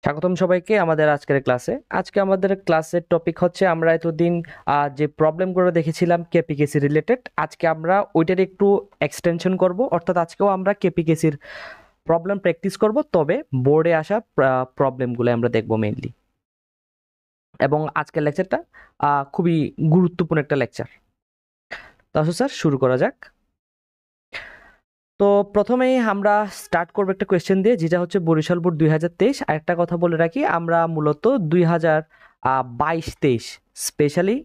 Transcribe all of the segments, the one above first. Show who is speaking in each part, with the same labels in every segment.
Speaker 1: স্বাগতম সবাইকে আমাদের আজকের ক্লাসে। আজকে আমাদের ক্লাসের টপিক হচ্ছে আমরা এতদিন যে প্রবলেমগুলো দেখেছিলাম কেপিকেসি রিলেটেড, আজকে আমরা ওইটার একটু এক্সটেনশন করব, অর্থাৎ আজকেও আমরা কেপিকেসির প্রবলেম প্র্যাকটিস করব, তবে বোর্ডে আসা প্রবলেমগুলো আমরা দেখব মেইনলি। এবং আজকের লেকচারটা খুবই গুরুত্বপূর্ণ একটা লেকচার। তো আসো স্যার, শুরু করা যাক। তো প্রথমেই আমরা স্টার্ট করবো একটা কোয়েশ্চেন দিয়ে, যেটা হচ্ছে বরিশাল বোর্ড 2023। আর একটা কথা বলে রাখি, আমরা মূলত 2022-23 স্পেশালি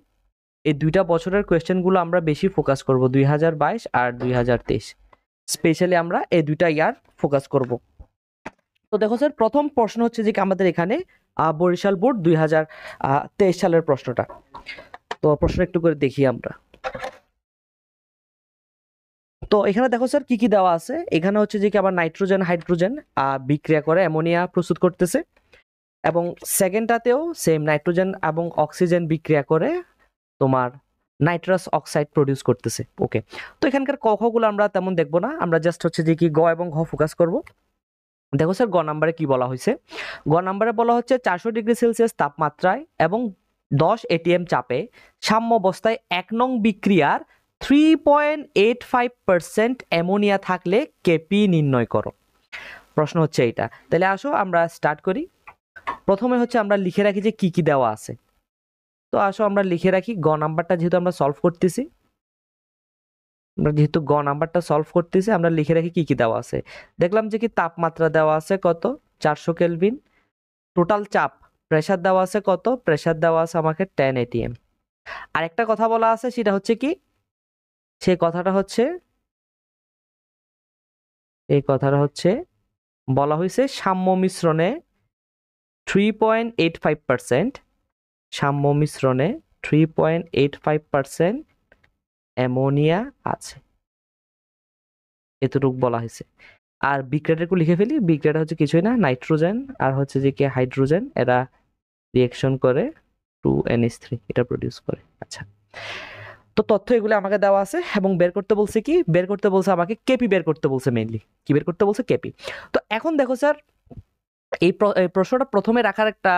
Speaker 1: এই দুইটা বছরের কোয়েশ্চেনগুলো আমরা বেশি ফোকাস করব, 2022 আর 2023 স্পেশালি আমরা এই দুইটা ইয়ার ফোকাস করব। তো দেখো স্যার, প্রথম প্রশ্ন হচ্ছে যে আমাদের এখানে বরিশাল বোর্ড 2023 সালের প্রশ্নটা। তো প্রশ্ন একটু করে দেখি আমরা। তো এখানে দেখো স্যার কি কি দেওয়া আছে। এখানে হচ্ছে যে কি আবার নাইট্রোজেন হাইড্রোজেন বিক্রিয়া করে অ্যামোনিয়া প্রস্তুত করতেছে, এবং সেকেন্ডটাতেও সেম নাইট্রোজেন এবং অক্সিজেন বিক্রিয়া করে তোমার নাইট্রাস অক্সাইড প্রডিউস করতেছে। ওকে, তো এখানকার ক খ গুলো আমরা তেমন দেখবো না, আমরা জাস্ট হচ্ছে যে কি গ এবং ঘ ফোকাস করব। দেখো স্যার, গ নাম্বারে কি বলা হয়েছে। গ নাম্বারে বলা হচ্ছে 400 ডিগ্রি সেলসিয়াস তাপমাত্রায় এবং 10 এটিএম চাপে সাম্য অবস্থায় 1 নং বিক্রিয়ার 3.85% অ্যামোনিয়া থাকলে কেপি নির্ণয় করো। প্রশ্ন হচ্ছে এইটা। তাহলে আসো আমরা স্টার্ট করি। প্রথমে হচ্ছে আমরা লিখে রাখি যে কি কি দেওয়া আছে। তো আসো আমরা লিখে রাখি, গ নাম্বারটা যেহেতু আমরা সলভ করতেছি, আমরা লিখে রাখি কি কি দেওয়া আছে। দেখলাম যে কি তাপমাত্রা দেওয়া আছে কত, 400 কেলভিন। টোটাল চাপ প্রেসার দেওয়া আছে কত, প্রেসার দেওয়া আছে আমাকে 10 এটিএম। আরেকটা কথা বলা আছে, সেটা হচ্ছে কি, সেই কথাটা হচ্ছে এই কথাটা হচ্ছে বলা হয়েছে সাম্য মিশ্রণে 3.85%, সাম্য মিশ্রণে 3.85% অ্যামোনিয়া আছে, এতটুকু বলা হয়েছে। আর বিক্রিয়াটাকে লিখে ফেলি। বিক্রিয়াটা হচ্ছে কিছুই না, নাইট্রোজেন আর হচ্ছে যে কি হাইড্রোজেন, এরা রিঅ্যাকশন করে 2NH3 এটা প্রডিউস করে। আচ্ছা, তো তথ্য এগুলো আমাকে দেওয়া আছে, এবং বের করতে বলছে কি, বের করতে বলছে আমাকে কেপি বের করতে বলছে, মেইনলি কি বের করতে বলছে, কেপি। তো এখন দেখো স্যার, এই প্রশ্নটা প্রথমে রাখার একটা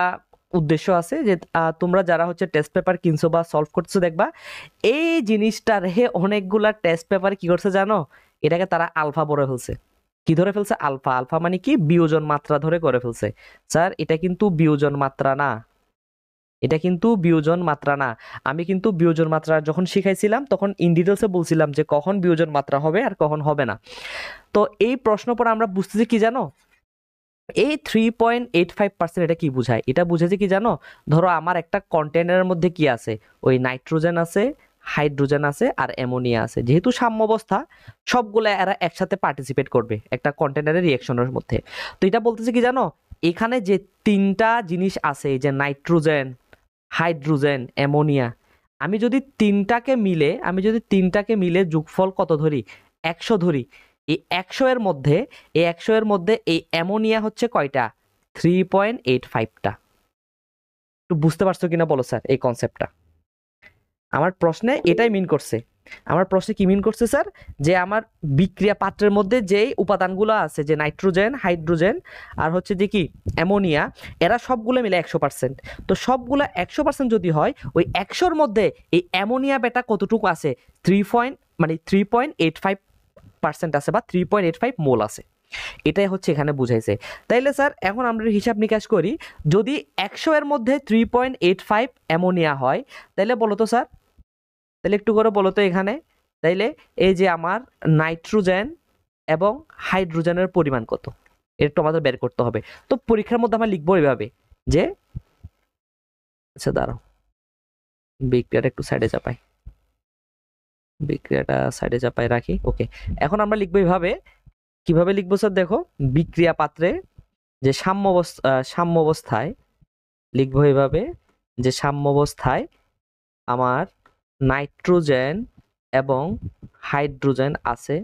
Speaker 1: উদ্দেশ্য আছে যে তোমরা যারা হচ্ছে টেস্ট পেপার কিনছো বা সলভ করছো, দেখবা এই জিনিসটা রেহে অনেকগুলা টেস্ট পেপার কি করছে জানো, এটাকে তারা আলফা বলে ফেলছে। কি ধরে ফেলছে, আলফা। আলফা মানে কি, বিয়োজন মাত্রা ধরে করে ফেলছে। স্যার এটা কিন্তু বিয়োজন মাত্রা না, এটা কিন্তু বিয়োজন মাত্রা না। আমি কিন্তু বিয়োজন মাত্রা যখন শিখাইছিলাম তখন ইন ডিটেলসে বলছিলাম যে কখন বিয়োজন মাত্রা হবে আর কখন হবে না। তো এই প্রশ্ন পরে আমরা বুঝতেছি কি জানো, এই 3.85% এটা কি বোঝায়, এটা বুঝেছে কি জানো, ধরো আমার একটা কন্টেনারের মধ্যে কি আছে, ওই নাইট্রোজেন আছে, হাইড্রোজেন আছে আর অ্যামোনিয়া আছে। যেহেতু সাম্য অবস্থা, সবগুলো এরা একসাথে পার্টিসিপেট করবে একটা কন্টেনারের রিঅ্যাকশনের মধ্যে। তো এটা বলতেছে কি জানো, এখানে যে তিনটা জিনিস আছে, যে নাইট্রোজেন, হাইড্রোজেন, অ্যামোনিয়া, আমি যদি তিনটাকে মিলে যোগফল কত ধরি, 100 ধরি। এই 100 এর মধ্যে এই অ্যামোনিয়া হচ্ছে কয়টা, 3.85টা। একটু বুঝতে পারছো কিনা বলো স্যার এই কনসেপ্টটা। আমার প্রশ্নে এটাই মিন করছে। আমার প্রশ্নে কি মিন করছে স্যার, যে আমার বিক্রিয়া পাত্রের মধ্যে যেই উপাদানগুলো আছে, যে নাইট্রোজেন, হাইড্রোজেন আর হচ্ছে যে কি অ্যামোনিয়া, এরা সবগুলো মিলে 100%। তো সবগুলো 100% যদি হয়, ওই 100-র মধ্যে এই অ্যামোনিয়া বেটা কতটুকু আছে, 3.85% আছে, বা 3.85 মোল আছে। এটাই হচ্ছে এখানে বুঝাইছে। তাইলে স্যার এখন আমরা হিসাব নিকাশ করি, যদি 100-এর মধ্যে 3.85 অ্যামোনিয়া হয়, তাইলে বলো তো স্যার, তাহলে একটু করে বলো তো এখানে, তাইলে এই যে আমার নাইট্রোজেন এবং হাইড্রোজেনের পরিমাণ কত, একটু আমাদের বের করতে হবে। তো পরীক্ষার মধ্যে আমরা লিখবো এইভাবে যে, আচ্ছা দাঁড়াও, বিক্রিয়াটা একটু সাইডে চাপাই রাখি। ওকে, এখন আমরা লিখবো এইভাবে। কিভাবে লিখবো স্যার, দেখো, বিক্রিয়া পাত্রে যে সাম্য অবস্থায় লিখবো এইভাবে, যে সাম্য অবস্থায় আমার নাইট্রোজেন এবং হাইড্রোজেন আছে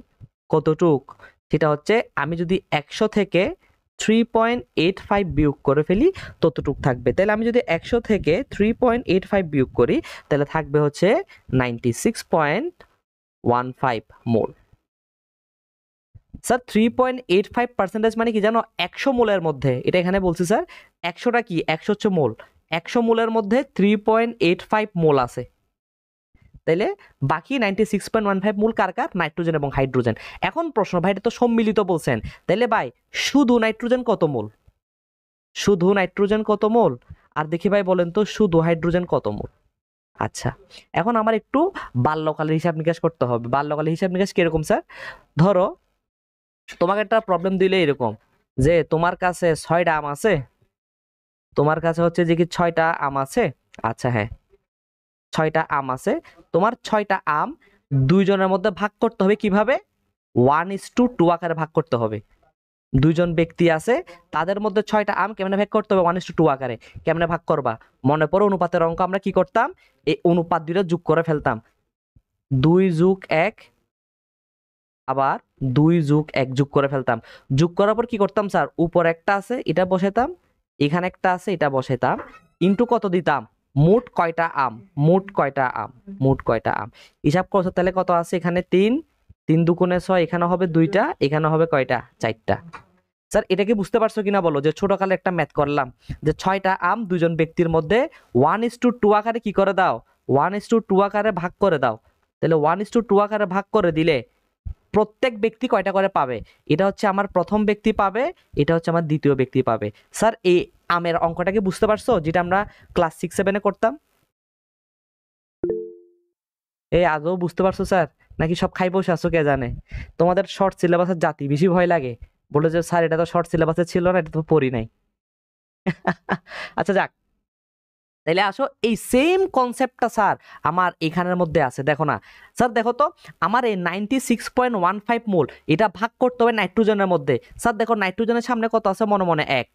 Speaker 1: কতটুক, সেটা হচ্ছে আমি যদি 100 থেকে 3.85 বিয়োগ করে ফেলি ততটুক থাকবে। তাহলে আমি যদি 100 থেকে 3.85 বিয়োগ করি, তাহলে থাকবে হচ্ছে 96.15 মোল। স্যার 3.85% মানে কি জানো, 100 মোলের মধ্যে, এটা এখানে বলছি স্যার 100টা কি, 100 হচ্ছে মোল, 100 মোলের মধ্যে 3.85 মোল আছে। তাইলে বাকি 96.15 মোল কার কার, নাইট্রোজেন এবং হাইড্রোজেন। এখন প্রশ্ন ভাই এটা তো সম্মিলিত বলছেন, তাইলে ভাই শুধু নাইট্রোজেন কত মোল, শুধু নাইট্রোজেন কত মোল, আর দেখি ভাই বলেন তো শুধু হাইড্রোজেন কত মোল। আচ্ছা, এখন আমার একটু বাল্যকালের হিসাব নিকাশ করতে হবে। বাল্যকালের হিসাব নিকাশ কিরকম স্যার, ধরো তোমাকে একটা প্রবলেম দিলে এরকম যে তোমার কাছে 6টা আম আছে, তোমার কাছে হচ্ছে যে কি 6টা আম আছে। আচ্ছা হ্যাঁ, 6টা আম আছে, তোমার 6টা আম দুইজনের মধ্যে ভাগ করতে হবে কিভাবে, 1:2 আকারে ভাগ করতে হবে। দুইজন ব্যক্তি আছে, তাদের মধ্যে 6টা আম কেমনে ভাগ করতে হবে, 1:2 আকারে। কেমনে ভাগ করবা, মনে পড়ো অনুপাতের অঙ্ক আমরা কি করতাম, এই অনুপাত দুইটা যোগ করে ফেলতাম, 2+1, আবার 2+1 যোগ করে ফেলতাম। যোগ করার পর কি করতাম স্যার, উপর একটা আছে এটা বসাইতাম, এখানে একটা আছে এটা বসাইতাম, ইন্টু কত দিতাম, মোট কয়টা আম, মোট কয়টা আম, মোট কয়টা আম। হিসাব করছো তাহলে কত আছে এখানে 3, 3 দুগুণে 6, এখানে হবে 2টা, এখানে হবে কয়টা, 4টা। স্যার এটা কি বুঝতে পারছো কিনা বলো, যে ছোটকালে একটা ম্যাথ করলাম যে 6টা আম দুজন ব্যক্তির মধ্যে 1:2 আকারে কি করে দাও, 1:2 আকারে ভাগ করে দাও। তাহলে 1:2 আকারে ভাগ করে দিলে প্রত্যেক ব্যক্তি কয়টা করে পাবে, এটা হচ্ছে আমার প্রথম ব্যক্তি পাবে, এটা হচ্ছে আমার দ্বিতীয় ব্যক্তি পাবে। স্যার এই আমের অঙ্কটা কি বুঝতে পারছো, যেটা আমরা ক্লাস 6-7 করতাম। এই আদৌ বুঝতে পারছো স্যার, নাকি সব খাই বসে আছো কে জানে। তোমাদের শর্ট সিলেবাসের জাতি বেশি ভয় লাগে, বলে যে স্যার এটা তো শর্ট সিলেবাসে ছিল না, এটা তো পড়ি নাই। আচ্ছা যাক, তাইলে আসো এই সেম কনসেপ্টটা স্যার আমার এখানের মধ্যে আছে, দেখো না স্যার, দেখো তো আমার এই 96.15 মোল এটা ভাগ করতে হবে নাইট্রোজেনের মধ্যে। স্যার দেখো নাইট্রোজেনের সামনে কত আছে, মনে মনে 1,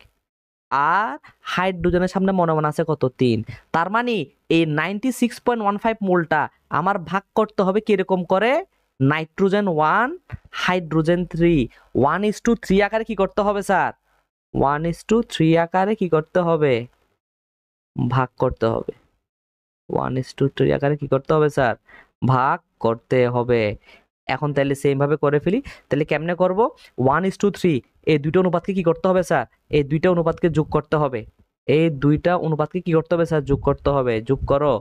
Speaker 1: আর হাইড্রোজেনের সামনে মনে মনে আছে কত, 3। তার মানে এই 96.15 মোলটা আমার ভাগ করতে হবে কিরকম করে, নাইট্রোজেন 1, হাইড্রোজেন 3, 1:3 আকারে কি করতে হবে স্যার, 1:3 আকারে কি করতে হবে, ভাগ করতে হবে। 1:3 আকারে কি করতে হবে স্যার, ভাগ করতে হবে। এখন তাহলে সেম ভাবে করে ফেলি, তাহলে কেমনে করব, 1:3, এই দুইটা অনুপাতকে কি করতে হবে স্যার, এই দুইটা অনুপাতকে যোগ করতে হবে, এই দুইটা অনুপাতকে কি করতে হবে স্যার, যোগ করতে হবে। যোগ করো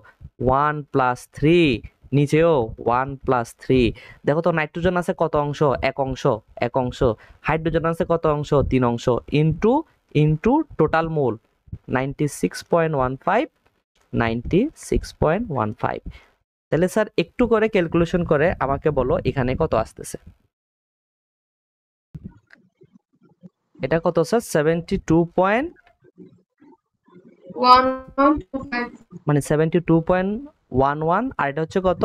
Speaker 1: 1+3, নিচেও 1+3। দেখো তো নাইট্রোজেন আছে কত অংশ, 1 অংশ, 1 অংশ, হাইড্রোজেন আছে কত অংশ, 3 অংশ, ইনটু ইনটু টোটাল মোল 96.15, 96.15। তাহলে স্যার একটু করে ক্যালকুলেশন করে আমাকে বলো এখানে কত আসতেছে। এটা কত স্যার, 72. মানে 72.11, আর এটা হচ্ছে কত,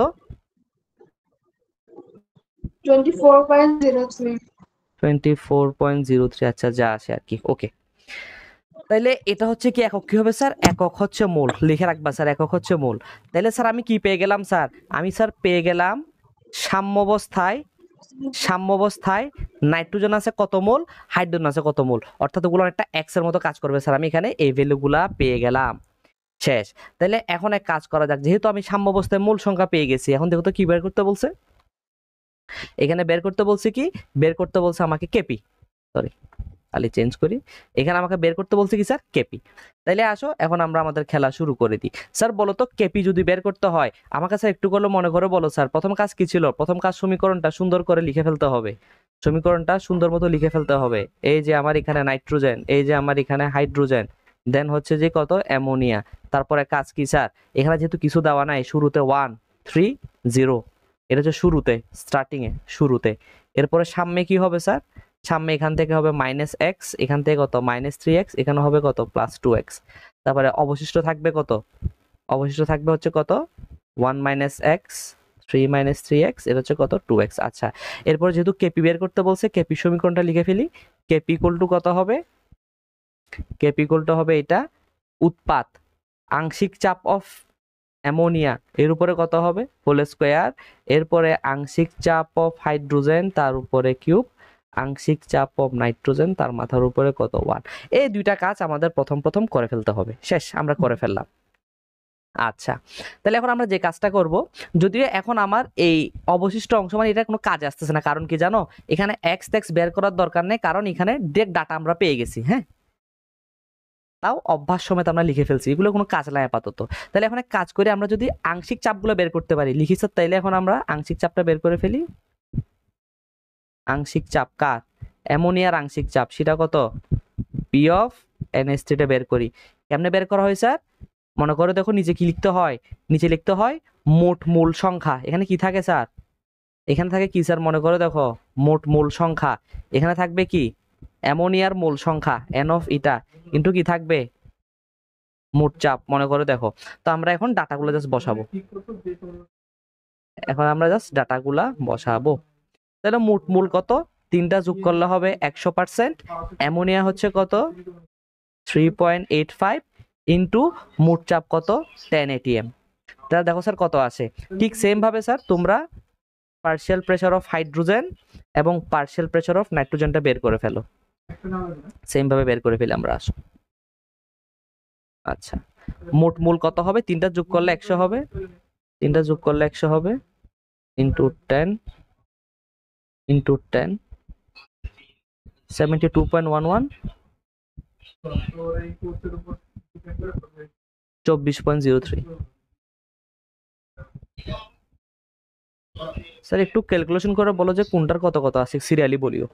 Speaker 2: 24.03।
Speaker 1: 24.03। আচ্ছা যা আসে আর কি, ওকে। তাইলে এটা হচ্ছে কি একক, কি হবে স্যার, একক হচ্ছে মোল, লিখে রাখবা স্যার, একক হচ্ছে মোল। তাইলে স্যার আমি কি পেয়ে গেলাম স্যার, আমি স্যার পেয়ে গেলাম সাম্যাবস্থায়, সাম্যাবস্থায় নাইট্রোজেন আছে কত মোল, হাইড্রোজেন আছে কত মোল, অর্থাৎ ওগুলো একটা এক্স এর মতো কাজ করবে স্যার। আমি এখানে এই ভ্যালুগুলা পেয়ে গেলাম, শেষ। তাহলে এখন এক কাজ করা যাক, যেহেতু আমি সাম্যাবস্থায় মূল সংখ্যা পেয়ে গেছি, এখন দেখো তো কি বের করতে বলছে, এখানে বের করতে বলছে কি, বের করতে বলছে আমাকে কেপি, সরি খালি চেঞ্জ করি, এখানে আমাকে বের করতে বলছে কি স্যার, কেপি। তাইলে আসো এখন আমরা আমাদের খেলা শুরু করে দিই। স্যার বলো তো কেপি যদি বের করতে হয়, আমার কাছে একটু করলে মনে করে বলো স্যার, প্রথম কাজ কি ছিল, প্রথম কাজ সমীকরণটা সুন্দর করে লিখে ফেলতে হবে, সমীকরণটা সুন্দর মতো লিখে ফেলতে হবে। এই যে আমার এখানে নাইট্রোজেন, এই যে আমার এখানে হাইড্রোজেন, দেন হচ্ছে যে কত অ্যামোনিয়া। তারপরে কাজ কি স্যার, এখানে যেহেতু কিছু দেওয়া নাই, শুরুতে 1 3 0, এটা হচ্ছে শুরুতে, স্টার্টিং এ, শুরুতে। এরপরে সামনে কি হবে স্যার, সামনে এখান থেকে হবে -x, এখান থেকে কত -3x, এখানে হবে কত +2x। তারপরে অবশিষ্ট থাকবে কত, অবশিষ্ট থাকবে হচ্ছে কত 1 - x, 3 - 3x, এটা হচ্ছে কত 2x। আচ্ছা, এরপর যেহেতু কেপি বের করতে বলছে, কেপি সমীকরণটা লিখে ফেলি। কেপি ইকুয়াল টু কত হবে, কেপি ইকুয়াল টু হবে এটা উৎপাত আংশিক চাপ অফ অ্যামোনিয়া এর উপরে কত হবে হোল স্কয়ার, এরপরে আংশিক চাপ অফ হাইড্রোজেন তার উপরে কিউব, আংশিক চাপ অফ নাইট্রোজেন তার মাথার উপরে কত 1। এই দুইটা কাজ আমাদের প্রথম প্রথম করে ফেলতে হবে, শেষ, আমরা করে ফেললাম। আচ্ছা, তাহলে এখন আমরা যে কাজটা করব, যদিও এখন আমার এই অবশিষ্ট অংশ মানে এটা কোনো কাজে আসতেছে না, কারণ কি জানো, এখানে এক্স টেক্স বের করার দরকার নেই, কারণ এখানে ডিরেক্ট ডাটা আমরা পেয়ে গেছি। হ্যাঁ, তাও অভ্যাস সমেত আমরা লিখে ফেলছি, এগুলো কোনো কাজ নাই আপাতত। তাহলে এখন এক কাজ করি, আমরা যদি আংশিক চাপগুলো বের করতে পারি, লিখি স্যার, তাইলে এখন আমরা আংশিক চাপটা বের করে ফেলি। আংশিক চাপ কার? অ্যামোনিয়ার আংশিক চাপ, সেটা কত? পি অফ NH3 টা বের করি। কেমনে বের করা হয় স্যার? মনে করো দেখো নিচে কি লিখতে হয়, নিচে লিখতে হয় মোট মূল সংখ্যা। এখানে কি থাকে স্যার? এখানে থাকে কি স্যার? মনে করো দেখো মোট মূল সংখ্যা, এখানে থাকবে কি অ্যামোনিয়ার মূল সংখ্যা N অফ ইটা কিন্তু কি থাকবে মোট চাপ। মনে করো দেখো, তো আমরা এখন ডাটাগুলো জাস্ট বসাবো, এখন আমরা জাস্ট ডাটাগুলা বসাবো। তাহলে মোট মূল কত? 3টা যোগ করলে হবে 100%। অ্যামোনিয়া হচ্ছে কত? 3.85 ইন্টু মোট চাপ কত? 10 atm। তাহলে দেখো স্যার কত আসে। ঠিক সেম ভাবে স্যার তোমরা পার্শিয়াল প্রেসার অফ হাইড্রোজেন এবং পার্শিয়াল প্রেসার অফ নাইট্রোজেনটা বের করে ফেলো, সেম ভাবে বের করে ফেলি আমরা। আসো, আচ্ছা, মোট মূল কত হবে? 3টা যোগ করলে 100 হবে, 3টা যোগ করলে 100 হবে, ইন্টু 10 ইন্টু 10 72.11 24.03। স্যার একটু ক্যালকুলেশন করে বলো যে কোনটার কত কত আছে, সিরিয়ালি বলিও।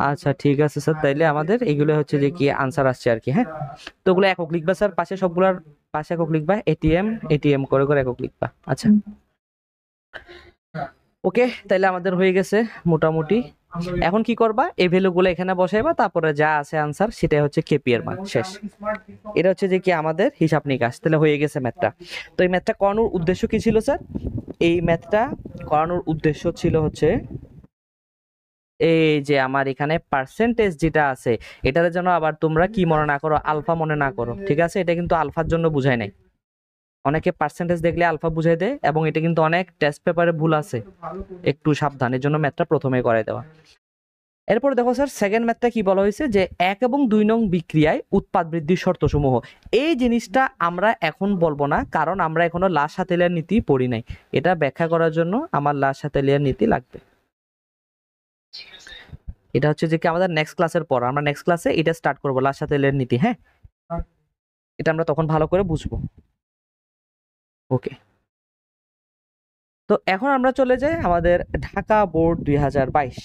Speaker 1: আচ্ছা ঠিক আছে স্যার, তাইলে আমাদের এগুলো হচ্ছে যে কি আনসার আসছে আর কি। হ্যাঁ, তো ওগুলো একক লিখবা স্যার, পাশে সবগুলার পাশে একক লিখবা, এটিএম এটিএম করে করে একক লিখবা। আচ্ছা ওকে, তাইলে আমাদের হয়ে গেছে মোটামুটি। এখন কি করবা? এই ভ্যালুগুলো এখানে বসাইবা, তারপরে যা আছে আনসার সেটা হচ্ছে কেপি এর মান, শেষ। এটা হচ্ছে যে কি আমাদের হিসাব নিকাশ। তাহলে হয়ে গেছে ম্যাথটা। তো এই ম্যাথটা করানোর উদ্দেশ্য কি ছিল স্যার? এই ম্যাথটা করানোর উদ্দেশ্য ছিল হচ্ছে এই যে আমার এখানে পার্সেন্টেজ যেটা আছে, এটার জন্য আবার তোমরা কি মনে না করো, আলফা মনে না করো, ঠিক আছে? এটা কিন্তু আলফার জন্য বুঝাই নাই, অনেকে পার্সেন্টেজ দেখলে আলফা বুঝাই দেয়, এবং এটা কিন্তু অনেক টেস্ট পেপারে ভুল আছে, একটু সাবধান, এর জন্য ম্যাথটা প্রথমে করাই দেওয়া। এরপর দেখো স্যার সেকেন্ড ম্যাথটা কি বলা হয়েছে, যে 1 এবং 2 নং বিক্রিয়ায় উৎপাদ বৃদ্ধির শর্তসমূহ। এই জিনিসটা আমরা এখন বলবো না, কারণ আমরা এখনো লা শাতেলিয়ার নীতি পড়ি নাই। এটা ব্যাখ্যা করার জন্য আমার লা শাতেলিয়ার নীতি লাগবে। এটা হচ্ছে যে কি আমাদের নেক্সট ক্লাসের পর, আমরা নেক্সট ক্লাসে এটা স্টার্ট করবো, লা শাতেলিয়ার নীতি। হ্যাঁ, এটা আমরা তখন ভালো করে বুঝবো। ওকে, তো এখন আমরা চলে যাই আমাদের ঢাকা বোর্ড 2022।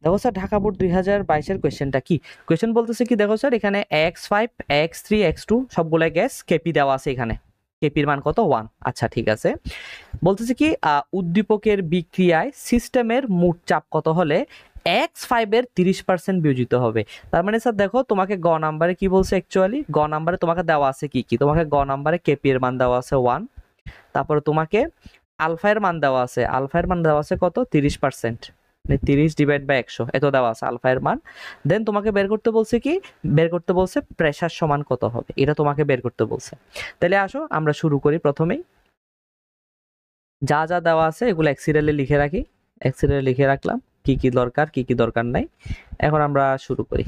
Speaker 1: দেখো স্যার ঢাকা বোর্ড 2022-এর কোয়েশ্চেনটা কি? কোয়েশ্চেন বলতেছে কি, দেখো স্যার এখানে x5 x3 x2 সবগুলা গ্যাস কেপি দেওয়া আছে, এখানে কেপির মান কত? 1। আচ্ছা ঠিক আছে, বলতেছে কি উদ্দীপকের বিক্রিয়ায় সিস্টেমের মোট চাপ কত হলে x5 এর 30% বিয়োজিত হবে। তার মানে স্যার দেখো তোমাকে গ নাম্বারে কি বলছে, অ্যাকচুয়ালি গ নাম্বারে তোমাকে দেওয়া আছে কি কি, তোমাকে গ নাম্বারে কেপি এর মান দেওয়া আছে 1, তারপরে তোমাকে আলফা এর মান দেওয়া আছে, আলফা এর মান দেওয়া আছে কত? 30%, মানে 30 ডিভাইড বাই 100 এত দেওয়া আছে আলফা এর মান। দেন তোমাকে বের করতে বলছে কি, বের করতে বলছে প্রেসার সমান কত হবে, এটা তোমাকে বের করতে বলছে। তাহলে আসো আমরা শুরু করি। প্রথমেই যা যা দেওয়া আছে এগুলো এক্সিডেলে লিখে রাখি, এক্সিডেলে লিখে রাখলাম কি কি দরকার কি কি দরকার নাই। এখন আমরা শুরু করি।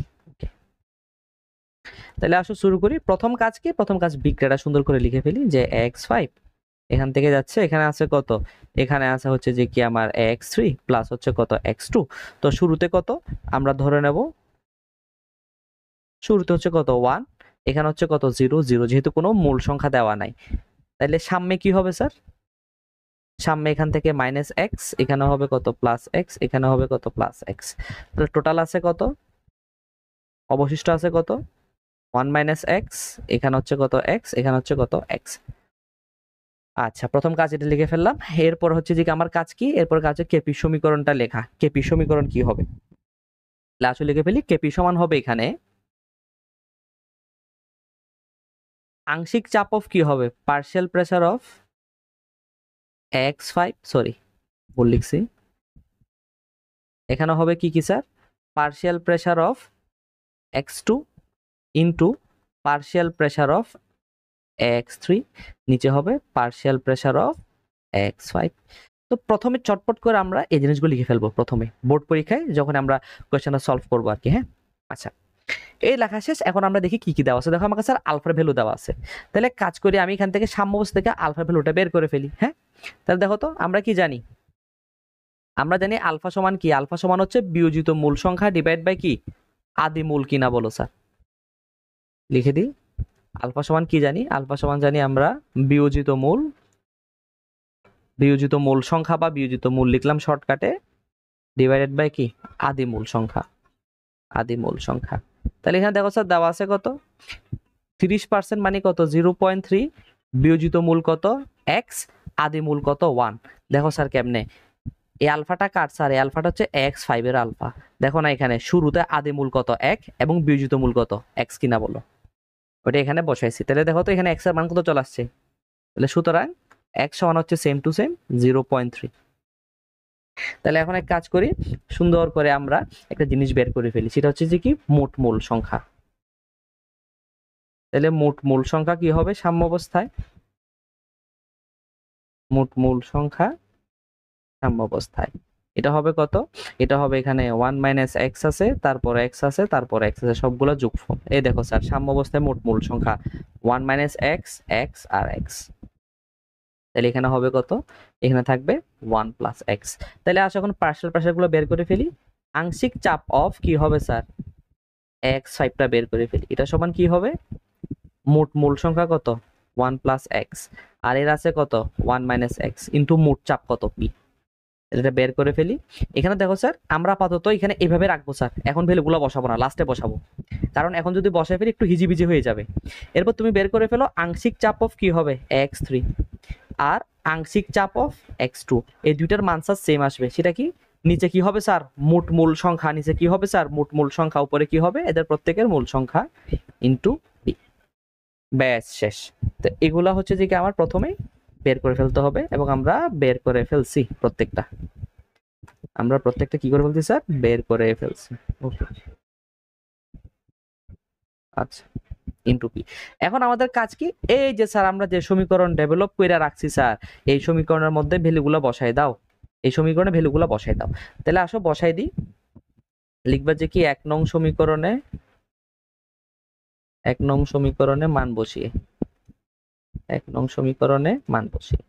Speaker 1: তাহলে আসো শুরু করি। প্রথম কাজ কি? প্রথম কাজ বিক্রিয়াটা সুন্দর করে লিখে ফেলি, যে x5 এখান থেকে যাচ্ছে, এখানে আছে কত? এখানে আছে হচ্ছে যে কি আমার x3 প্লাস হচ্ছে কত? x2। তো শুরুতে কত আমরা ধরে নেব, শুরুতে হচ্ছে কত? 1, এখানে হচ্ছে কত? 0 0, যেহেতু কোনো মূল সংখ্যা দেওয়া নাই। তাহলে সামনে কি হবে স্যার? সামনে এখান থেকে মাইনাস এক্স, এখানে হবে কত? প্লাস এক্স, এখানে হবে কত? Plus x. তাহলে টোটাল আছে কত? অবশিষ্ট আছে কত? 1 মাইনাস এক্স, এখানে হচ্ছে কত? এক্স, এখানে হচ্ছে কত? এক্স। আচ্ছা প্রথম কাজ এটা লিখে ফেললাম। এরপর হচ্ছে যে আমার কাজ কি, এরপর কাজ হচ্ছে কেপি সমীকরণটা লেখা। কেপি সমীকরণ কি হবে? লাস্ট লিখে ফেলি, কেপি সমান হবে এখানে আংশিক চাপ অফ কি হবে? Partial pressure of x5, sorry ভুল লিখছি, এখানে হবে কি কি sir? Partial pressure of x2 into partial pressure of x3, নিচে হবে পার্শিয়াল প্রেসার অফ x5। তো প্রথমে চটপট করে আমরা এই জিনিসগুলো লিখে ফেলবো প্রথমে, বোর্ড পরীক্ষায় যখন আমরা কোয়েশ্চেনটা সলভ করবো আর কি। হ্যাঁ, আচ্ছা এই লেখা শেষ। এখন আমরা দেখি কি কি দেওয়া আছে। দেখো আমাকে স্যার আলফার ভ্যালু দেওয়া আছে, তাহলে কাজ করি আমি এখান থেকে সাম্যাবস্থা থেকে আলফার ভ্যালুটা বের করে ফেলি। হ্যাঁ, তাহলে দেখো তো আমরা কি জানি, আমরা জানি আলফা সমান কি, আলফা সমান হচ্ছে বিয়োজিত মূল সংখ্যা ডিভাইড বাই কি আদি মূল কিনা বলো স্যার, লিখে দিই। আলফা সমান কি জানি, আলফা সমান জানি আমরা বিয়োজিত মূল সংখ্যা বা বিয়োজিত মূল লিখলাম শর্টকাটে, ডিভাইডেড বাই কি আদি মূল সংখ্যা। তাহলে এখানে দেখো স্যার দেওয়া আছে কত 30% মানে কত 0.3, বিয়োজিত মূল কত এক্স, আদি মূল কত 1। দেখো স্যার কেমনে, এই আলফাটা কার স্যার, এই আলফাটা হচ্ছে x5 এর আলফা। দেখো না এখানে শুরুতে আদি মূল কত 1 এবং বিয়োজিত মূল কত x কিনা বলো, ওটা এখানে বসাইছি। তাহলে দেখো তো এখানে x এর মান কত চলে আসছে, তাহলে সুতরাং x সমান হচ্ছে সেম টু সেম 0.3। তাহলে এখন এক কাজ করি, সুন্দর করে আমরা একটা জিনিস বের করে ফেলি, সেটা হচ্ছে যে কি মোট মূল সংখ্যা। তাহলে মোট মূল সংখ্যা কি হবে সাম্যাবস্থায়, মোট মূল সংখ্যা সাম্যাবস্থায় এটা হবে কত, এটা হবে এখানে 1 মাইনাস এক্স আছে, তারপর এক্স আছে, তারপর এক্স আছে, সবগুলো যোগফল। এই দেখো স্যার সাম্যাবস্থায় মোট মূল সংখ্যা 1 মাইনাস এক্স, এক্স আর এক্স। তাহলে এখানে হবে কত, এখানে থাকবে 1 প্লাস এক্স। তাহলে আসো এখন পার্শিয়াল গুলো বের করে ফেলি। আংশিক চাপ অফ কি হবে স্যার x5টা বের করে ফেলি, এটা সমান কি হবে মোট মূল সংখ্যা কত 1 প্লাস এক্স, আর এর আছে কত 1 মাইনাস এক্স ইন্টু মোট চাপ কত পি, এটা বের করে ফেলি। এখানে দেখো স্যার আমরা আপাতত এখানে এইভাবে রাখবো স্যার, এখন ভ্যালুগুলো বসাবো না, লাস্টে বসাবো, কারণ এখন যদি বসাই ফেলি একটু হিজিবিজি হয়ে যাবে। এরপর তুমি বের করে ফেলো আংশিক চাপ অফ কি হবে x3 আর আংশিক চাপ অফ x2, এই দুইটার মান স্যার সেম আসবে। সেটা কি নিচে কি হবে স্যার মোট মূল সংখ্যা, নিচে কি হবে স্যার মোট মূল সংখ্যা, উপরে কি হবে এদের প্রত্যেকের মূল সংখ্যা ইন্টু বি, ব্যাস শেষ। তো এগুলা হচ্ছে যে কি আমার প্রথমেই বের করে ফেলতে হবে, এবং আমরা বের করে ফেলছি প্রত্যেকটা, আমরা প্রত্যেকটা কি করে ফেলছি স্যার বের করে ফেলছি। ওকে আচ্ছা ইন্টু পি। এখন আমাদের কাজ কি, এই যে স্যার আমরা যে সমীকরণ ডেভেলপ করে রাখছি স্যার, এই সমীকরণের মধ্যে ভ্যালুগুলো বসাই দাও, এই সমীকরণে ভ্যালুগুলো বসাই দাও। তাহলে আসো বসাই দিই, লিখবা যে কি 1 নং সমীকরণে মান বসিয়ে, 1 নং সমীকরণে মান বসিয়ে।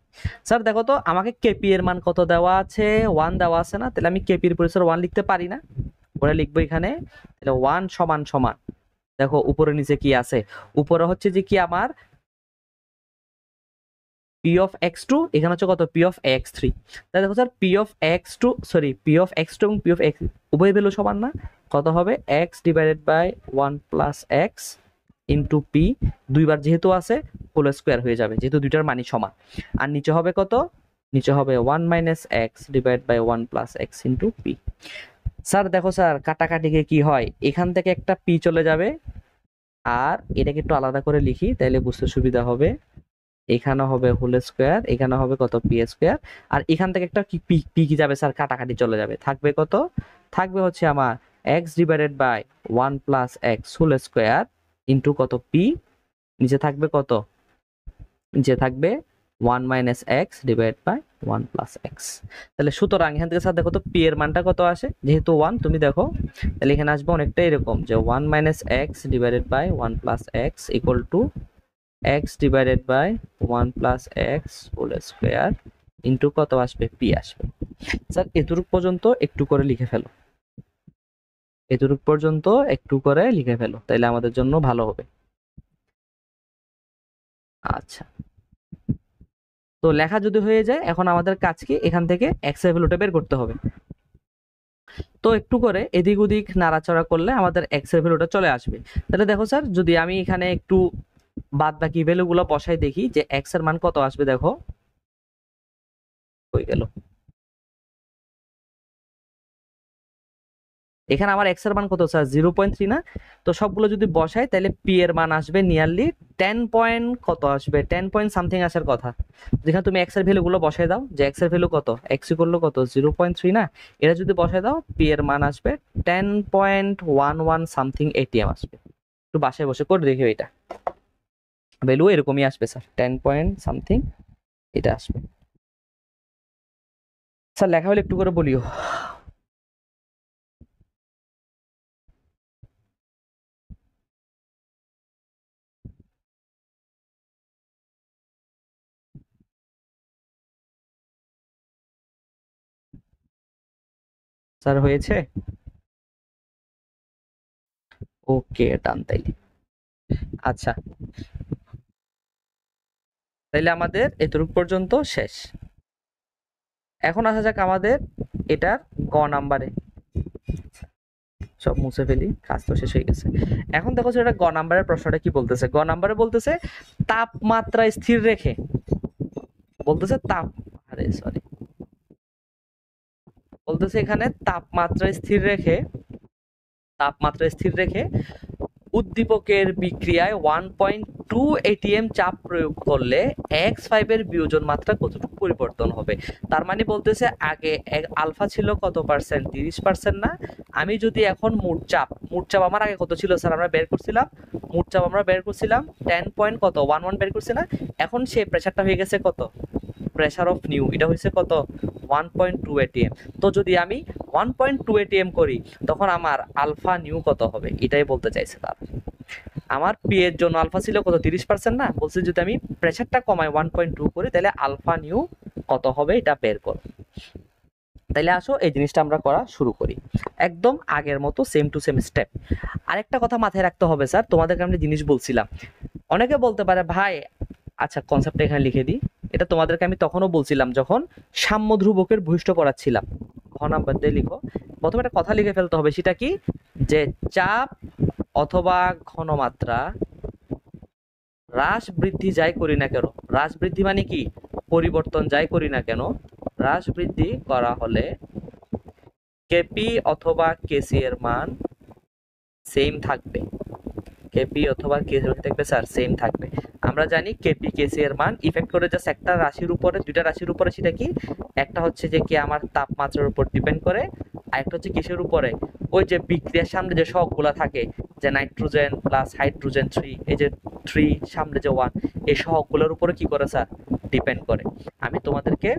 Speaker 1: স্যার দেখো তো আমাকে কেপি এর মান কত দেওয়া আছে 1 দেওয়া আছে না, তাহলে আমি কেপির পরিসর 1 লিখতে পারি না, ওরা লিখবো এখানে। তাহলে 1 সমান সমান দেখো উপরে নিচে কি আছে, উপরে হচ্ছে যে কি আমার পি অফ x2, এখানে হচ্ছে কত পি অফ x3। তাহলে দেখো স্যার পি অফ x2 এবং পি অফ x উভয় ভ্যালু সমান না, কত হবে x divided by 1 plus x into P, দুইবার যেহেতু আছে হোল স্কোয়ার হয়ে যাবে যেহেতু দুইটার মানই সমান। আর নিচে হবে কত, নিচে হবে 1 minus x divide by 1 plus x into P. Sir দেখো স্যার কাটাকাটি গিয়ে কি হয়, এখান থেকে একটা পি চলে যাবে, আর এটাকে একটু আলাদা করে লিখি তাহলে বুঝতে সুবিধা হবে। এখানে হবে হোল স্কোয়ার, এখানে হবে কত পি স্কোয়ার, আর এখান থেকে একটা কি পি কি যাবে স্যার কাটাকাটি চলে যাবে, থাকবে কত, থাকবে হচ্ছে আমার x divided by 1 plus x whole square into কত পি, নিচে থাকবে কত, নিচে থাকবে 1 minus x divide by 1 plus x. তাহলে সুতরাং এখান থেকে স্যার দেখো তো পি এর মানটা কত আসে, যেহেতু 1 তুমি দেখো, তাহলে এখানে আসবে অনেকটা এরকম যে 1 minus x divided by 1 plus x equal to x divided by 1 plus x whole square into কত আসবে পি আসবে। স্যার এতটুকু পর্যন্ত একটু করে লিখে ফেলো, এতটুকু পর্যন্ত একটু করে লিখে ফেলো, তাইলে আমাদের জন্য ভালো হবে। আচ্ছা তো লেখা যদি হয়ে যায়, এখন আমাদের কাজ কি এখান থেকে এক্স এর ভ্যালুটা বের করতে হবে। তো একটু করে এদিক ওদিক নাড়াচাড়া করলে আমাদের এক্স এর ভ্যালুটা চলে আসবে। তাহলে দেখো স্যার যদি আমি এখানে একটু বাদ বাকি ভ্যালুগুলো বসাই দেখি যে এক্স এর মান কত আসবে, দেখো হয়ে গেল, এখানে আমার এক্স এর মান কত স্যার 0.3 না, তো সবগুলো যদি বসাই তাহলে পি এর মান আসবে নিয়ারলি 10 পয়েন্ট কত আসবে 10 পয়েন্ট সামথিং আসার কথা। যেখানে তুমি এক্স এর ভ্যালু গুলো বসাই দাও, যে এক্স এর ভ্যালু কত এক্স করলো কত 0.3 না, এটা যদি বসাই দাও পি এর মান আসবে 10.11 সামথিং এটিএম আসবে। একটু বাসায় বসে করে দেখি, এটা ভ্যালু এরকমই আসবে স্যার 10 পয়েন্ট সামথিং এটা আসবে। স্যার লেখা হলে একটু করে বলিও। স্যার হয়েছে? ওকে, ডান। তাইলে আচ্ছা, তাইলে আমাদের এতটুকু পর্যন্ত শেষ। এখন আসা যাক আমাদের এটার গ নাম্বারে। সব মুছে ফেলি, কাজ তো শেষ হয়ে গেছে। এখন দেখো সেটা গ নাম্বারের প্রশ্নটা কি বলতেছে। গ নাম্বারে বলতেছে তাপমাত্রা স্থির রেখে, বলতেছে আরে সরি, বলতেছে এখানে তাপমাত্রা স্থির রেখে উদ্দীপকের বিক্রিয়ায় 1.2 এটিএম চাপ প্রয়োগ করলে x5 এর বিয়োজন মাত্রা কতটুকু পরিবর্তন হবে। তার মানে বলতেছে আগে আলফা ছিল কত পার্সেন্ট, 30% না। আমি যদি এখন মোট চাপ আমার আগে কত ছিল স্যার, আমরা বের করছিলাম 10 পয়েন্ট কত 11 বের করছি না। এখন সেই প্রেসারটা হয়ে গেছে কত, প্রেসার অফ নিউ, এটা হয়েছে কত 1.2 এটিএম। তো যদি আমি 1.2 এটিএম করি তখন আমার আলফা নিউ কত হবে, এটাই বলতে চাইছে তার। আমার পি এর জন্য আলফা ছিল কত 30% না, বলছে যদি আমি প্রেসারটা কমাই 1.2 করি তাহলে আলফা নিউ কত হবে এটা বের করো। তাইলে আসো এই জিনিসটা আমরা করা শুরু করি, একদম আগের মতো সেম টু সেম স্টেপ। আরেকটা কথা মাথায় রাখতে হবে স্যার, তোমাদেরকে আমি জিনিস বলছিলাম, অনেকে বলতে পারে ভাই, আচ্ছা কনসেপ্টটা এখানে লিখে দিই। এটা তোমাদেরকে আমি তখনও বলছিলাম যখন সাম্য ধ্রুবকের বৈশিষ্ট্য পড়াচ্ছিলাম। ঘ নাম্বার দিয়ে লিখো, প্রথমে একটা কথা লিখে ফেলতে হবে, সেটা কি, যে চাপ অথবা ঘনমাত্রা হ্রাস বৃদ্ধি যাই করি না কেন, হ্রাস বৃদ্ধি মানে কি, পরিবর্তন যাই করি না কেন, হ্রাস বৃদ্ধি করা হলে কেপি অথবা কেসি এর মান সেম থাকবে। কেপি অথবা কেসি থাকবে স্যার, সেম থাকবে। আমরা জানি কেপি কেসি এর মান ইফেক্ট করে জাস্ট একটা রাশির উপরে, দুইটা রাশির উপরে, সেটা কি, একটা হচ্ছে যে কি আমার তাপমাত্রার উপর ডিপেন্ড করে, আর একটা হচ্ছে কিসের উপরে, ওই যে বিক্রিয়ার সামনে যে সহগগুলা থাকে, যে নাইট্রোজেন প্লাস হাইড্রোজেন 3, এই যে 3 সামনে যে 1, এই সহগগুলোর উপরে কি করে স্যার, ডিপেন্ড করে। আমি তোমাদেরকে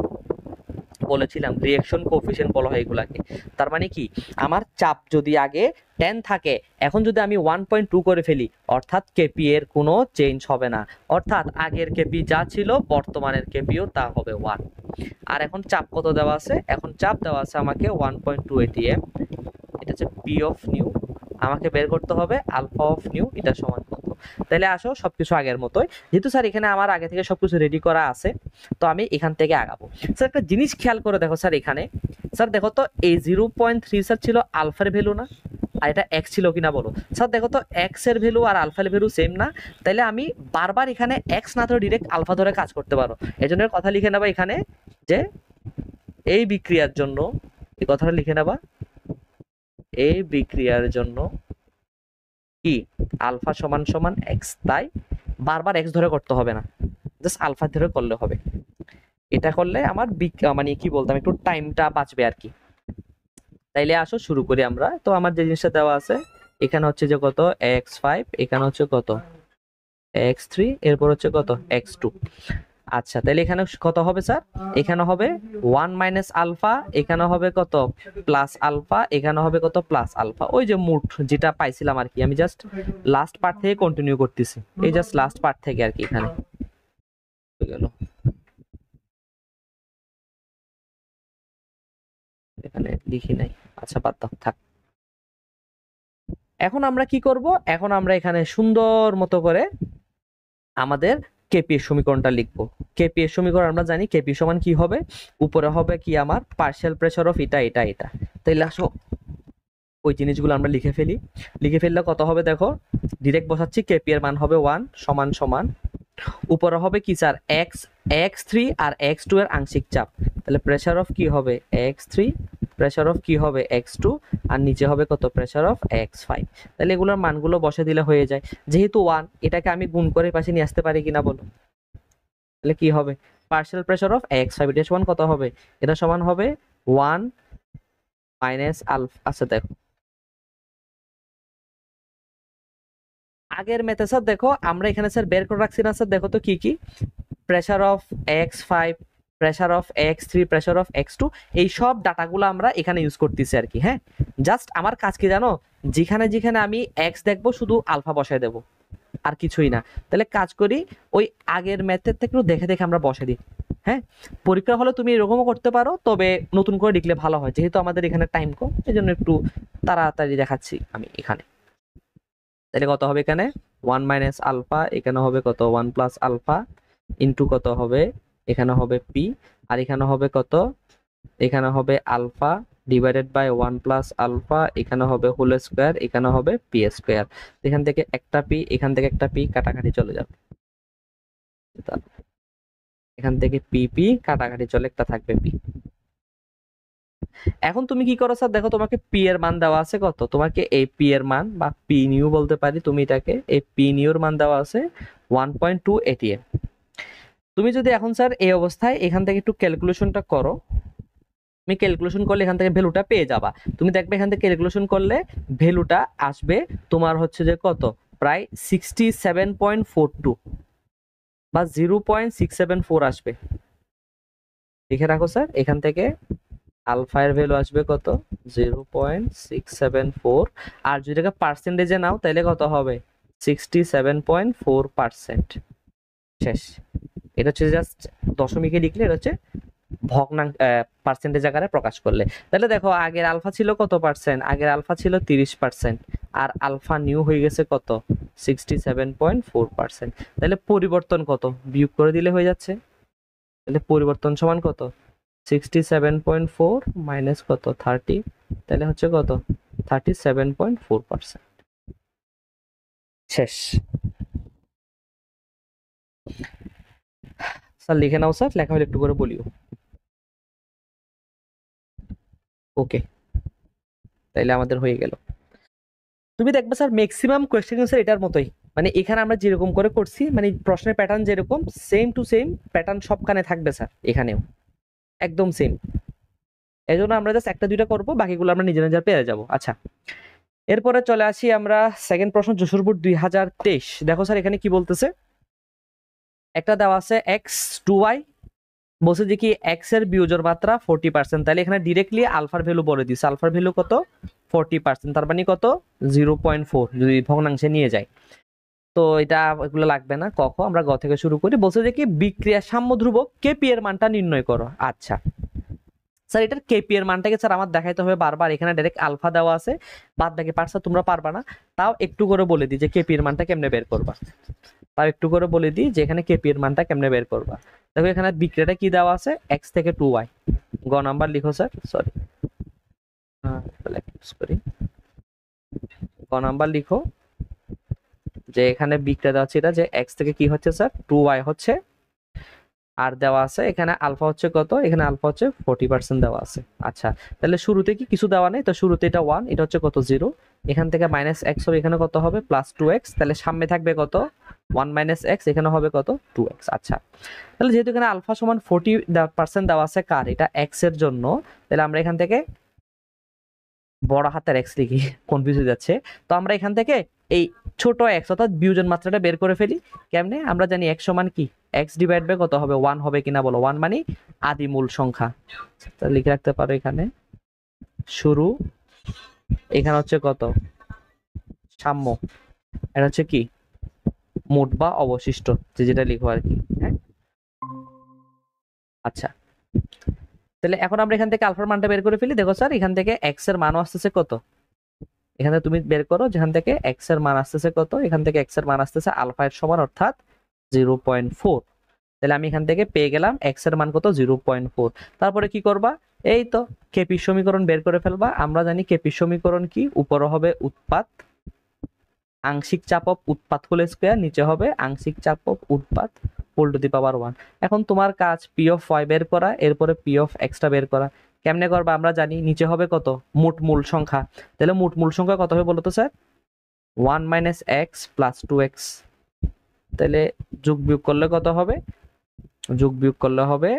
Speaker 1: বলেছিলাম রিঅ্যাকশন কোএফিসিয়েন্ট বলা হয় এগুলাকে। তার মানে কি, আমার চাপ যদি আগে 10 থাকে, এখন যদি আমি 1.2 করে ফেলি, অর্থাৎ কেপি এর কোনো চেঞ্জ হবে না, অর্থাৎ আগের কেপি যা ছিল বর্তমানের কেপিও তা হবে 1। আর এখন চাপ কত দেওয়া আছে, এখন চাপ দেওয়া আছে আমাকে 1.2 এটিএম, এটা হচ্ছে পি অফ নিউ, আমাকে বের করতে হবে আলফা অফ নিউ, এটা সমান কত। তাহলে আসো সবকিছু আগের মতোই, যেহেতু স্যার এখানে আমার আগে থেকে সবকিছু রেডি করা আছে, তো আমি এখান থেকে আগাবো। স্যার একটা জিনিস খেয়াল করে দেখো স্যার, এখানে স্যার দেখো তো এই 0.3 স্যার ছিল আলফার ভ্যালু না, আর এটা এক্স ছিল কিনা বলো স্যার। দেখো তো এক্স এর ভ্যালু আর আলফার ভ্যালু সেম না, তাহলে আমি বারবার এখানে এক্স না ধরে ডিরেক্ট আলফা ধরে কাজ করতে পারো। এই জন্য কথা লিখে নেবা এখানে, যে এই বিক্রিয়ার জন্য, এই কথাটা লিখে নেবা, এই বিক্রিয়ার জন্য কি আলফা সমান সমান এক্স, তাই বারবার এক্স ধরে করতে হবে না, জাস্ট আলফা ধরে করলে হবে। এটা করলে আমার মানে কি বলতাম, একটু টাইমটা বাঁচবে আর কি। তাইলে আসো শুরু করি আমরা। তো আমার যে জিনিসটা দেওয়া আছে এখানে হচ্ছে যে কত x5, এখানে হচ্ছে কত x3, এরপর হচ্ছে কত x2। আচ্ছা তাহলে এখানে কত হবে স্যার, এখানে হবে 1 মাইনাস আলফা, এখানে হবে কত প্লাস আলফা, এখানে হবে কত প্লাস আলফা। ওই যে মোট যেটা পাইছিলাম আর কি, আমি জাস্ট লাস্ট পার্ট থেকে কন্টিনিউ করতেছি, এই জাস্ট লাস্ট পার্ট থেকে আর কি। এখানে গেল, এখানে লিখি নাই, আচ্ছা বাদ দাও থাক। এখন আমরা কি করব, এখন আমরা এখানে সুন্দর মতো করে আমাদের কেপি এর সমীকরণটা লিখবো। কেপি এর সমীকরণ আমরা জানি, কেপি সমান কি হবে, উপরে হবে কি আমার পার্শিয়াল প্রেসার অফ এটা এটা এটা। তাইলে আসো ওই জিনিসগুলো আমরা লিখে ফেলি। লিখে ফেললে কত হবে দেখো, ডিরেক্ট বসাচ্ছি, কেপি এর মান হবে 1 সমান সমান, উপরে হবে কি স্যার x3 আর x2 এর আংশিক চাপ, তাহলে প্রেসার অফ কি হবে x3, প্রেসার অফ কি হবে x2, আর নিচে হবে কত প্রেসার অফ x5। তাহলে এগুলোর মানগুলো বসে দিলে হয়ে যায়। যেহেতু 1, এটাকে আমি গুণ করে পাশে নিয়ে আসতে পারি কিনা বলো, তাহলে কি হবে পার্শিয়াল প্রেসার অফ x5, এটা সমান কত হবে, এটা সমান হবে 1 মাইনাস আলফা। আচ্ছা দেখো আগের মেথড স্যার, দেখো আমরা এখানে স্যার বের করে রাখছি না স্যার, দেখো তো কি কি, pressure of x5, pressure of x3, pressure of x2, এই সব ডাটাগুলো আমরা এখানে ইউজ করতেছি আর কি। হ্যাঁ জাস্ট আমার কাজ কি জানো, যেখানে যেখানে আমি x দেখবো শুধু আলফা বসায় দেবো, আর কিছুই না। তাহলে কাজ করি ওই আগের মেথড থেকে একটু দেখে দেখে আমরা বসে দিই। হ্যাঁ, পরীক্ষা হলে তুমি এরকমও করতে পারো, তবে নতুন করে লিখলে ভালো হয়, যেহেতু আমাদের এখানে টাইম কম, এই জন্য একটু তাড়াতাড়ি দেখাচ্ছি আমি এখানে। তাহলে কত হবে এখানে 1 মাইনাস আলফা, এখানে হবে কত 1 প্লাস আলফা ইন্টু কত হবে এখানে হবে পি, আর এখানে হবে কত, এখানে হবে alpha divided by 1 plus alpha, এখানে হবে হোল স্কোয়ার, এখানে হবে পি স্কোয়ার। এখান থেকে একটা পি, এখান থেকে একটা পি কাটাকাটি চলে যাবে, এখান থেকে পি পি কাটাকাটি চলে, একটা থাকবে পি। এখন তুমি কি করো স্যার, দেখো তোমাকে পি এর মান দেওয়া আছে কত, তোমাকে এই পি এর মান বা পি নিউ বলতে পারি তুমি এটাকে, এই পি নিউর মান দেওয়া আছে 1.2 এটিএম। তুমি যদি এখন স্যার এই অবস্থায় এখান থেকে একটু ক্যালকুলেশনটা করো, তুমি ক্যালকুলেশন করলে এখান থেকে ভ্যালুটা পেয়ে যাবা। তুমি দেখবে এখান থেকে ক্যালকুলেশন করলে ভ্যালুটা আসবে তোমার হচ্ছে যে কত, প্রায় 67.42 বা 0.674 আসবে। লিখে রাখো স্যার, এখান থেকে আলফা এর ভ্যালু আসবে কত 0.674, আর যদি এটাকে পার্সেন্টেজে নাও তাহলে কত হবে 67.4%। শেষ। এটা হচ্ছে জাস্ট দশমিকে লিখলে, এটা হচ্ছে ভগ্নাংশ পার্সেন্টেজ আকারে প্রকাশ করলে। তাহলে দেখো আগের আলফা ছিল কত পার্সেন্ট, আগের আলফা ছিল 30%, আর আলফা নিউ হয়ে গেছে কত 67.4%। তাহলে পরিবর্তন কত, বিয়োগ করে দিলে হয়ে যাচ্ছে। তাহলে পরিবর্তন সমান কত 67.4 মাইনাস কত 30, তাহলে হচ্ছে কত 37.4%। শেষ। স্যার লিখে নাও স্যার, লেখা হলে একটু করে বলিও। ওকে, তাইলে আমাদের হয়ে গেল। তুমি দেখবে স্যার ম্যাক্সিমাম কোয়েশ্চেন স্যার এটার মতোই, মানে এখানে আমরা যেরকম করে করছি, মানে প্রশ্নের প্যাটার্ন যেরকম সেম টু সেম প্যাটার্ন সবখানে থাকবে স্যার, এখানেও একদম সেম। এই জন্য আমরা জাস্ট একটা দুইটা করবো, বাকিগুলো আমরা নিজে নিজে পেয়ে যাবো। আচ্ছা, এরপরে চলে আসি আমরা সেকেন্ড প্রশ্ন, যশোর বোর্ড 2023। দেখো স্যার এখানে কি বলতেছে, একটা দেওয়া আছে এক্স টু ওয়াই, বলছে যে কি এক্স এর বিয়োজের মাত্রা 40%, তাহলে এখানে ডিরেক্টলি আলফার ভ্যালু বলে দিচ্ছে, আলফার ভ্যালু কত 40%, তার মানে কত 0.4 যদি ভগ্নাংশে নিয়ে যায়। তো এটা এগুলো লাগবে না, ক খ আমরা গ থেকে শুরু করি। বলছে যে কি বিক্রিয়া সাম্য ধ্রুবক কেপি এর মানটা নির্ণয় করো। আচ্ছা স্যার, এটার কেপি এর মানটাকে স্যার আমার দেখাইতে হবে বারবার, এখানে ডাইরেক্ট আলফা দেওয়া আছে, বাদ বাকি পার্টস তোমরা পারবা না, তাও একটু করে বলে দিই যে কেপি এর মানটা কেমনে বের করবা, তাও একটু করে বলে দিই যে এখানে কেপি এর মানটা কেমনে বের করবা। দেখো এখানে বিক্রিয়াটা কি দেওয়া আছে, এক্স থেকে 2y। গ নাম্বার লিখো স্যার, সরি করি, গ নাম্বার লিখো যে এখানে বিক্রিয়া দেওয়া আছে এটা যে এক্স থেকে কি হচ্ছে স্যার 2y হচ্ছে, আর দেওয়া আছে এখানে আলফা হচ্ছে কত, এখানে আলফা হচ্ছে 40% দেওয়া আছে। আচ্ছা, তাহলে শুরুতে কি কিছু দেওয়া নেই, তো শুরুতে এটা 1, এটা হচ্ছে কত 0, এখান থেকে মাইনাস এক্স হবে, এখানে কত হবে প্লাস 2x, তাহলে সামনে থাকবে কত 1 মাইনাস এক্স, এখানে হবে কত 2x। আচ্ছা, তাহলে যেহেতু এখানে আলফা সমান 40% দেওয়া আছে কার, এটা এক্স এর জন্য, তাহলে আমরা এখান থেকে বড় হাতের এক্স লিখি, কনফিউজ হয়ে যাচ্ছে। তো আমরা এখান থেকে এই ছোট এক্স অর্থাৎ বিয়োজন মাত্রাটা বের করে ফেলি। কেমনে, আমরা জানি এক্স সমান কি এক্স ডিভাইড বাই কত হবে 1 হবে কিনা বলো, 1 মানে আদি মূল সংখ্যা। তাহলে লিখে রাখতে পারো এখানে শুরু, এখানে হচ্ছে কত সাম্য, এটা হচ্ছে কি মোট বা অবশিষ্ট, যেটা লিখো আর কি। হ্যাঁ, আচ্ছা, তাহলে এখন আমরা এখান থেকে আলফার মানটা বের করে ফেলি। দেখো স্যার এখান থেকে এক্স এর মান আসতেছে কত, এখানে তুমি বের করো যেখান থেকে এক্স এর মান আসতেছে কত, এখান থেকে এক্স এর মান আসতেছে আলফা এর সমান অর্থাৎ 0.4। তাহলে আমি এখান থেকে পেয়ে গেলাম এক্স এর মান কত 0.4। তারপরে কি করবা, এই তো কেপি সমীকরণ বের করে ফেলবা। আমরা জানি কেপি সমীকরণ কি, উপরে হবে উৎপাদ আংশিক চাপক উৎপাদ হোল স্কয়ার, নিচে হবে আংশিক চাপক উৎপাদ হোল টু দি পাওয়ার 1। এখন তোমার কাজ পি অফ ওয়াই বের করা, এরপরে পি অফ এক্সটা বের করা। কেমনে করবা, আমরা জানি নিচে হবে কত মোট মূল সংখ্যা, তাহলে মোট মূল সংখ্যা কত হবে বলো তো sir 1 minus x plus 2x, তাহলে যোগ বিয়োগ করলে কত হবে, যোগ বিয়োগ করলে হবে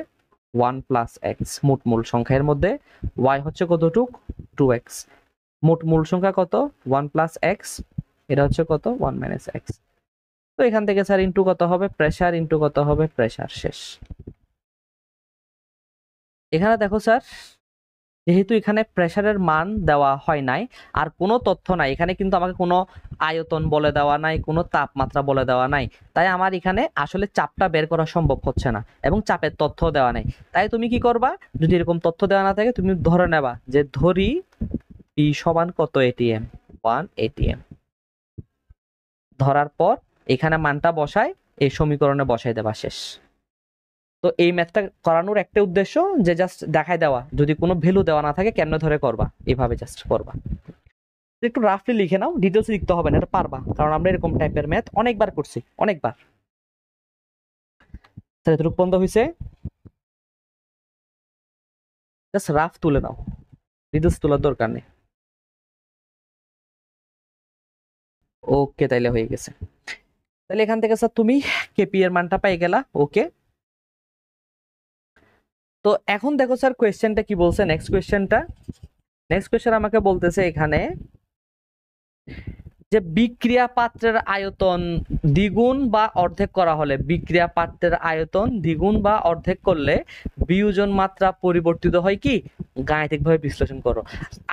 Speaker 1: 1 প্লাস এক্স। মোট মূল সংখ্যার মধ্যে y হচ্ছে কতটুক 2x, মোট মূল সংখ্যা কত 1 প্লাস এক্স, এটা হচ্ছে কত 1 মাইনাস এক্স। তো এখান থেকে স্যার ইন্টু কত হবে প্রেসার, ইন্টু কত হবে প্রেসার। শেষ। এখানে দেখো স্যার যেহেতু এখানে প্রেসারের মান দেওয়া হয় নাই আর কোনো তথ্য নাই, এখানে কিন্তু আমাকে কোনো আয়তন বলে দেওয়া নাই, কোনো তাপমাত্রা বলে দেওয়া নাই, তাই আমার এখানে আসলে চাপটা বের করা সম্ভব হচ্ছে না এবং চাপের তথ্য দেওয়া নাই। তাই তুমি কি করবা, যদি এরকম তথ্য দেওয়া না থাকে তুমি ধরে নেবা যে ধরি পি সমান কত এটিএম, 1 এটিএম। ধরার পর এখানে মানটা বসায় এই সমীকরণে বসাই দেবা, শেষ। তো এই ম্যাথটা করানোর একটা উদ্দেশ্য যে জাস্ট দেখাই দেওয়া, যদি কোনো ভ্যালু দেওয়া না থাকে কেমনে ধরে করবা, এভাবে জাস্ট করবা। একটু রাফলি লিখে নাও, ডিটেলস লিখতে হবে না, এটা পারবা, কারণ আমরা এরকম টাইপের ম্যাথ অনেকবার করছি, অনেকবার। তাহলে এতটুকু বন্ধ হয়েছে, জাস্ট রাফ তুলে নাও, ডিটেলস তোলার দরকার নেই। ওকে, তাইলে হয়ে গেছে। তাহলে এখান থেকে স্যার তুমি কেপি এর মানটা পাই গেলা। ওকে, তো এখন দেখো স্যার কোয়েশ্চেনটা কি বলছে, নেক্সট কোয়েশ্চেন আমাকে বলতেছে এখানে যে বিক্রিয়া পাত্রের আয়তন দ্বিগুণ বা অর্ধেক করা হলে, বিক্রিয়া পাত্রের আয়তন দ্বিগুণ বা অর্ধেক করলে বিয়োজন মাত্রা পরিবর্তিত হয় কি, গাণিতিকভাবে বিশ্লেষণ করো।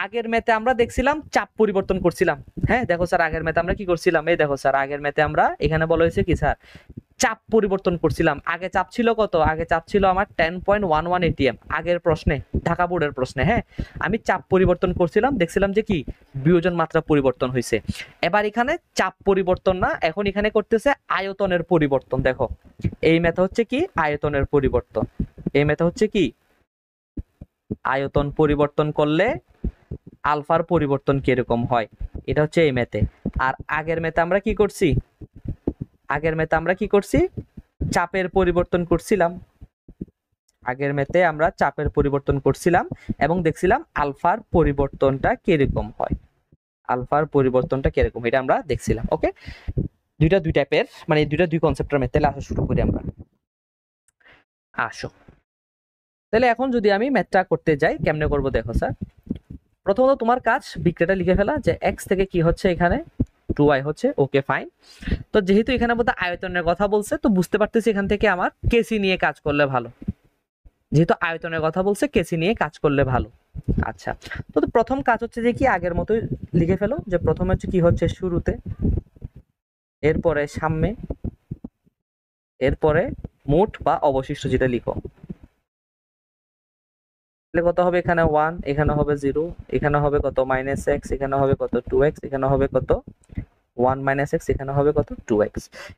Speaker 1: আগের ম্যাথে আমরা দেখছিলাম চাপ পরিবর্তন করছিলাম। হ্যাঁ দেখো স্যার, আগের ম্যাথে আমরা কি করছিলাম, এই দেখো স্যার, আগের ম্যাথে আমরা এখানে বলা হয়েছে কি স্যার, চাপ পরিবর্তন করছিলাম। আগে চাপ ছিল কত, আগে চাপ ছিল আমার 10.11 এটিএম, আগের প্রশ্নে, ঢাকা বোর্ডের প্রশ্নে। হ্যাঁ, আমি চাপ পরিবর্তন করছিলাম, দেখছিলাম যে কি বিয়োজন মাত্রা পরিবর্তন হয়েছে। এবার এখানে চাপ পরিবর্তন না, এখন এখানে করতেছে আয়তনের পরিবর্তন। দেখো এই ম্যাথ হচ্ছে কি আয়তনের পরিবর্তন, এই ম্যাথ হচ্ছে কি আয়তন পরিবর্তন করলে আলফার পরিবর্তন কিরকম হয়, এটা হচ্ছে এই ম্যাথে। আর আগের ম্যাথে আমরা কি করছি, আগের ম্যাথে আমরা কি করছি, চাপের পরিবর্তন করছিলাম। আগের ম্যাথে আমরা চাপের পরিবর্তন করছিলাম এবং দেখছিলাম আলফার পরিবর্তনটা কিরকম হয়, আলফার পরিবর্তনটা কিরকম এটা আমরা দেখছিলাম। ওকে, দুইটা দুই টাইপের, মানে দুইটা দুই কনসেপ্টের ম্যাথ। তাহলে আসো শুরু করি আমরা, আসো। তাহলে এখন যদি আমি ম্যাথটা করতে যাই, কেমনে করব দেখো স্যার। প্রথমত তোমার কাজ বিক্রিয়াটা লিখে ফেলা, যে এক্স থেকে কি হচ্ছে এখানে 2y হচ্ছে। Okay fine. তো যেহেতু এখানে বোধহয় আয়তনের কথা বলছে, তো বুঝতে পারতেছি এখান থেকে আমার কেসি নিয়ে কাজ করলে ভালো, যেহেতু আয়তনের কথা বলছে কেসি নিয়ে কাজ করলে ভালো। আচ্ছা, তো প্রথম কাজ হচ্ছে যে কি আগের মতোই লিখে ফেলো, যে প্রথমে হচ্ছে কি হচ্ছে শুরুতে, এরপরে সামনে, এরপরে মোট বা অবশিষ্ট যেটা লিখো। তাহলে কত হবে এখানে 1, এখানে হবে 0, এখানে হবে কত -x, এখানে হবে কত 2x, এখানে হবে কত 1 - x, এখানে হবে কত 2x।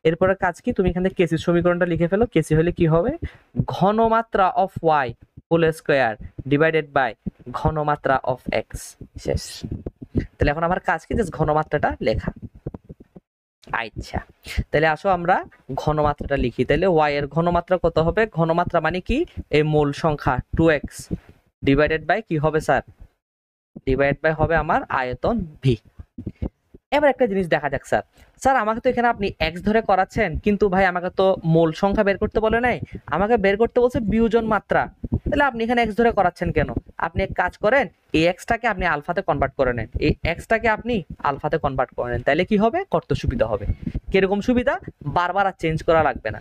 Speaker 1: এরপরে কাজ কি, তুমি এখানে কেসি সমীকরণটা লিখে ফেলো। কেসি হলে কি হবে, ঘনমাত্রা of y whole square divided by ঘনমাত্রা অফ x, শেষ। তাহলে এখন আমার কাজ কি, জাস্ট ঘনমাত্রাটা লেখা। আচ্ছা, তাহলে আসো আমরা ঘনমাত্রাটা লিখি। তাহলে y এর ঘনমাত্রা কত হবে, ঘনমাত্রা মানে কি এই মূল সংখ্যা 2x ডিভাইডেড বাই কি হবে স্যার, ডিভাইড বাই হবে আমার আয়তন v। এবার একটা জিনিস দেখা যাক স্যার, স্যার আমাকে তো এখানে আপনি এক্স ধরে করাচ্ছেন, কিন্তু ভাই আমাকে তো মূল সংখ্যা বের করতে বলে নাই, আমাকে বের করতে বলছে বিয়োজন মাত্রা। তাহলে আপনি এখানে এক্স ধরে করাচ্ছেন কেন? আপনি এক কাজ করেন, এই এক্সটাকে আপনি আলফাতে কনভার্ট করে নেন, এই এক্সটাকে আপনি আলফাতে কনভার্ট করে নেন, তাহলে কি হবে, করতে সুবিধা হবে। কিরকম সুবিধা, বারবার আর চেঞ্জ করা লাগবে না।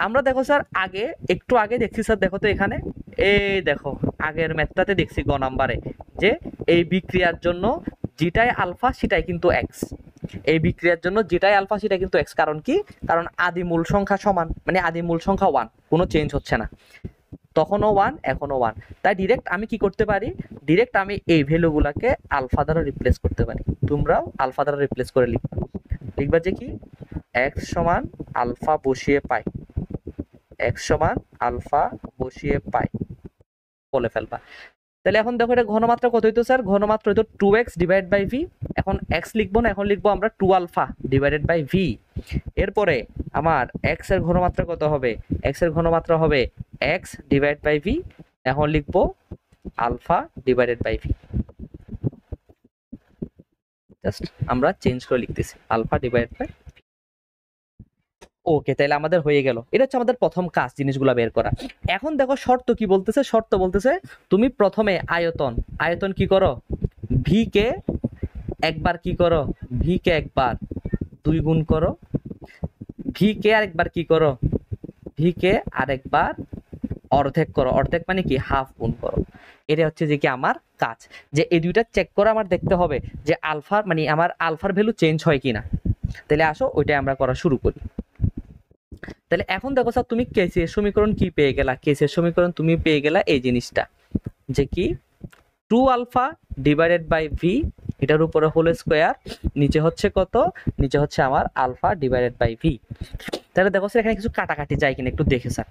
Speaker 1: আমরা দেখো স্যার আগে, একটু আগে দেখছি স্যার, দেখো তো এখানে, এই দেখো আগের ম্যাথটাতে দেখছি গ নাম্বারে, যে এই বিক্রিয়ার জন্য যেটাই আলফা সেটাই কিন্তু এক্স, এই বিক্রিয়ার জন্য যেটাই আলফা সেটা কিন্তু এক্স। কারণ কি, কারণ আদি মূল সংখ্যা সমান, মানে আদি মূল সংখ্যা 1, কোনো চেঞ্জ হচ্ছে না, তখনও 1 এখনো 1। তাই ডিরেক্ট আমি কি করতে পারি, ডিরেক্ট আমি এই ভ্যালুগুলোকে আলফা দ্বারা রিপ্লেস করতে পারি। তোমরাও আলফা দ্বারা রিপ্লেস করে লিখবা, লিখবা যে কি এক্স সমান আলফা বসিয়ে পাই, এক্স সমান আলফা বসিয়ে পাই বলে ফেলবা। তাহলে এখন দেখো এটা ঘনমাত্রা কত হইতো স্যার, ঘনমাত্রা হইতো 2x ডিভাইড বাই v। এখন x লিখবো না, এখন লিখবো আমরা 2 আলফা ডিভাইডেড বাই v। এরপরে আমার x এর ঘনমাত্রা কত হবে, x এর ঘনমাত্রা হবে x ডিভাইড বাই v, এখন লিখবো alpha divided by v। Just আমরা চেঞ্জ করে লিখতেছি আলফা ডিভাইডেড বাই। ওকে, তাহলে আমাদের হয়ে গেল। এটা হচ্ছে আমাদের প্রথম কাজ, জিনিসগুলো বের করা। এখন দেখো শর্ত কি বলতেছে, শর্ত বলতেছে তুমি প্রথমে আয়তন, আয়তন কি করো, ভি কে একবার কি করো, ভি কে একবার 2 গুণ করো, ভি কে আরেকবার কি করো, ভি কে আরেকবার অর্ধেক করো, অর্ধেক মানে কি হাফ গুণ করো। এটা হচ্ছে যে কি আমার কাজ, যে এই দুইটা চেক করে আমার দেখতে হবে যে আলফার মানে আমার আলফার ভ্যালু চেঞ্জ হয় কিনা। তাহলে আসো ওইটাই আমরা করা শুরু করি। তাহলে এখন দেখো স্যার তুমি কেসি এর সমীকরণ কি পেয়ে গেলা, কেসি এর সমীকরণ তুমি পেয়ে গেলা এই জিনিসটা, যে কি 2 আলফা ডিভাইডেড বাই ভি, এটার উপরে হোল স্কোয়ার, নিচে হচ্ছে কত, নিচে হচ্ছে আমার আলফা ডিভাইডেড বাই ভি। তাহলে দেখো স্যার এখানে কিছু কাটাকাটি যায় কিনা একটু দেখে স্যার,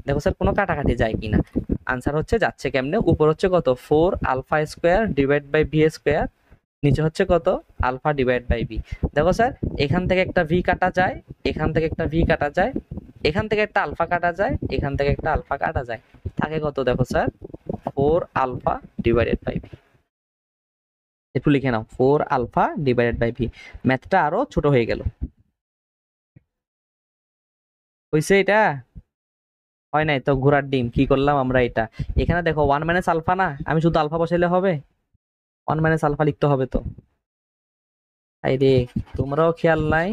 Speaker 1: দেখো স্যার কোনো কাটাকাটি যায় কিনা। আনসার হচ্ছে যাচ্ছে কেমনে, উপর হচ্ছে কত 4 alpha square divide by V square, নিচে হচ্ছে কত আলফা ডিভাইড বাই ভি। দেখো স্যার এখান থেকে একটা ভি কাটা যায়, এখান থেকে একটা ভি কাটা যায়, এখান থেকে একটা আলফা কাটা যায়, এখান থেকে একটা আলফা কাটা যায়, থাকে কত দেখো sir 4 alpha divided by V. একটু লিখে নাও 4 আলফা ডিভাইডেড বাই ভি, ম্যাথটা আরো ছোট হয়ে গেল। হইছে এটা? হয় নাই তো, ঘোড়ার ডিম কি করলাম আমরা এটা। এখানে দেখো 1 মাইনাস আলফা না, আমি শুধু আলফা বসাইলে হবে? 1 মাইনাস আলফা লিখতে হবে তো। আই রে, তোমরাও খেয়াল নাই,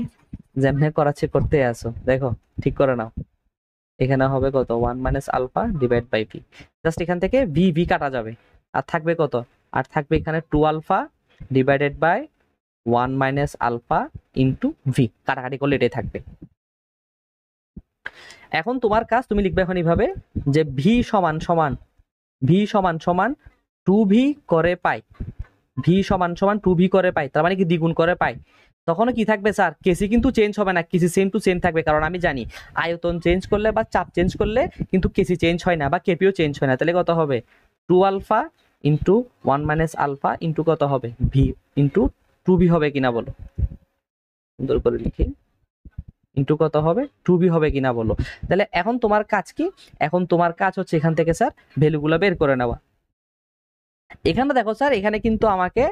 Speaker 1: যেমনে করাচ্ছে করতে আসো, দেখো ঠিক করে নাও। এখানে হবে কত 1 minus alpha divide by V, just এখান থেকে ভি ভি কাটা যাবে, আর থাকবে কত, আর থাকবে এখানে 2 alpha divided by 1 minus alpha into V, কাটাকাটি করলে এটাই থাকবে। এখন তোমার কাজ, তুমি লিখবে এখন এইভাবে যে ভি সমান সমান, ভি সমান সমান 2v করে পাই, ভি সমান সমান 2v করে পাই, তার মানে কি দ্বিগুণ করে পাই। তখনও কি থাকবে স্যার, কেসি কিন্তু চেঞ্জ হবে না, কেসি সেম টু সেম থাকবে, কারণ আমি জানি আয়তন চেঞ্জ করলে বা চাপ চেঞ্জ করলে কিন্তু কেসি চেঞ্জ হয় না বা কেপিও চেঞ্জ হয় না। তাহলে কত হবে 2 alpha into 1 minus alpha into কত হবে ভি ইন্টু 2v হবে কিনা বলো, সুন্দর করে লিখি, ইন্টু কত হবে 2v হবে কিনা বলো। তাহলে এখন তোমার কাজ কি, এখন তোমার কাজ হচ্ছে এখান থেকে স্যার ভ্যালুগুলো বের করে নেওয়া। এখানে দেখো স্যার এখানে কিন্তু আমাকে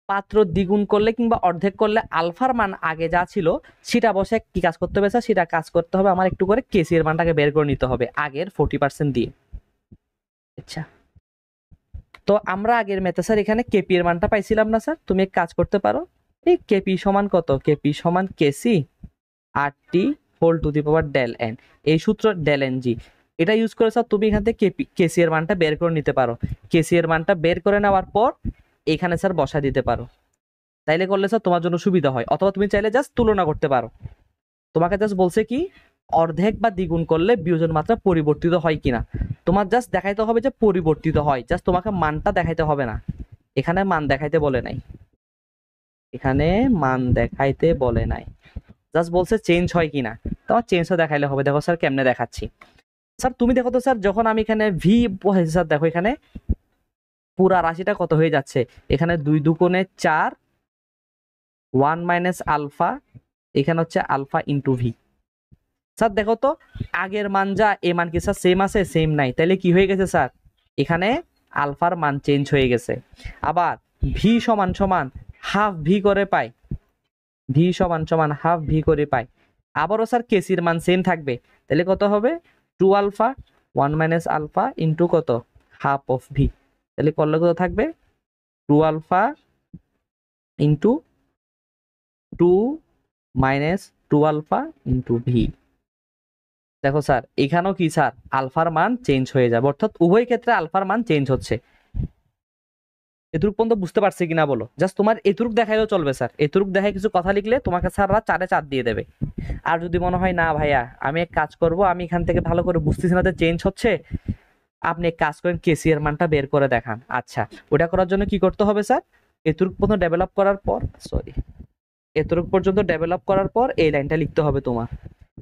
Speaker 1: পাত্র দ্বিগুণ করলে কিংবা অর্ধেক করলে আলফার মান আগে যা ছিল সেটা বসে কি কাজ করতে হবে স্যার, সেটা কাজ করতে হবে আমার একটু করে কেসি এর মানটাকে বের করে নিতে হবে আগের 40% দিয়ে। আচ্ছা, তো আমরা আগের ম্যাথে স্যার এখানে কেপি এর মানটা পাইছিলাম না স্যার, তুমি এক কাজ করতে পারো, এই কেপি সমান কত, কেপি সমান KC R T whole to the power del n, এই সূত্র ডেল এন জি, এটা ইউজ করে স্যার তুমি এখান থেকে কেসি এর মানটা বের করে নিতে পারো। কেসি এর মানটা বের করে নেওয়ার পর এখানে স্যার বসা দিতে পারো, তাইলে করলে স্যার তোমার জন্য সুবিধা হয়। অথবা তুমি চাইলে জাস্ট তুলনা করতে পারো, তোমাকে জাস্ট বলছে কি অর্ধেক বা দ্বিগুণ করলে বিয়োজন মাত্রা পরিবর্তিত হয় কিনা, তোমার জাস্ট দেখাইতে হবে যে পরিবর্তিত হয়, জাস্ট তোমাকে মানটা দেখাইতে হবে না, এখানে মান দেখাইতে বলে নাই, এখানে মান দেখাইতে বলে নাই, জাস্ট বলছে চেঞ্জ হয় কিনা, তোমার চেঞ্জটা দেখাইলে হবে। দেখো স্যার কেমনে দেখাচ্ছি, স্যার তুমি দেখো তো স্যার যখন আমি এখানে ভি বসাইছি স্যার, দেখো এখানে পুরা রাশিটা কত হয়ে যাচ্ছে, এখানে 2 দুগুণে 4 1 মাইনাস আলফা, এখানে হচ্ছে আলফা ইন্টু ভি। স্যার দেখো তো আগের মান যা এ মান কি স্যার সেম আছে, সেম নাই, তাহলে কি হয়ে গেছে স্যার এখানে আলফার মান চেঞ্জ হয়ে গেছে। আবার ভি সমান সমান হাফ ভি করে পাই, ভি সমান সমান হাফ ভি করে পাই, আবারও স্যার কেসির মান সেম থাকবে, তাহলে কত হবে 2 আলফা 1 মাইনাস আলফা ইন্টু কত হাফ অফ ভি, তাহলে করলে কত থাকবে 2 alpha into 2 minus 2 alpha into V. দেখো স্যার এখানেও কি স্যার আলফার মান চেঞ্জ হয়ে যাবে, অর্থাৎ উভয় ক্ষেত্রে আলফার মান চেঞ্জ হচ্ছে। এতটুকু পর্যন্ত বুঝতে পারছি কিনা বলো, জাস্ট তোমার এতটুকু দেখাইলেও চলবে স্যার, এতটুকু দেখায় কিছু কথা লিখলে তোমাকে স্যাররা 4-এ 4 দিয়ে দেবে। আর যদি মনে হয় না ভাইয়া আমি এক কাজ করব, আমি এখান থেকে ভালো করে বুঝতেছি না যে চেঞ্জ হচ্ছে, আপনি এক কাজ করেন কেসি এর মানটা বের করে দেখান। আচ্ছা, ওটা করার জন্য কি করতে হবে স্যার, এতটুকু পর্যন্ত ডেভেলপ করার পর, সরি এতটুকু পর্যন্ত ডেভেলপ করার পর এই লাইনটা লিখতে হবে তোমার,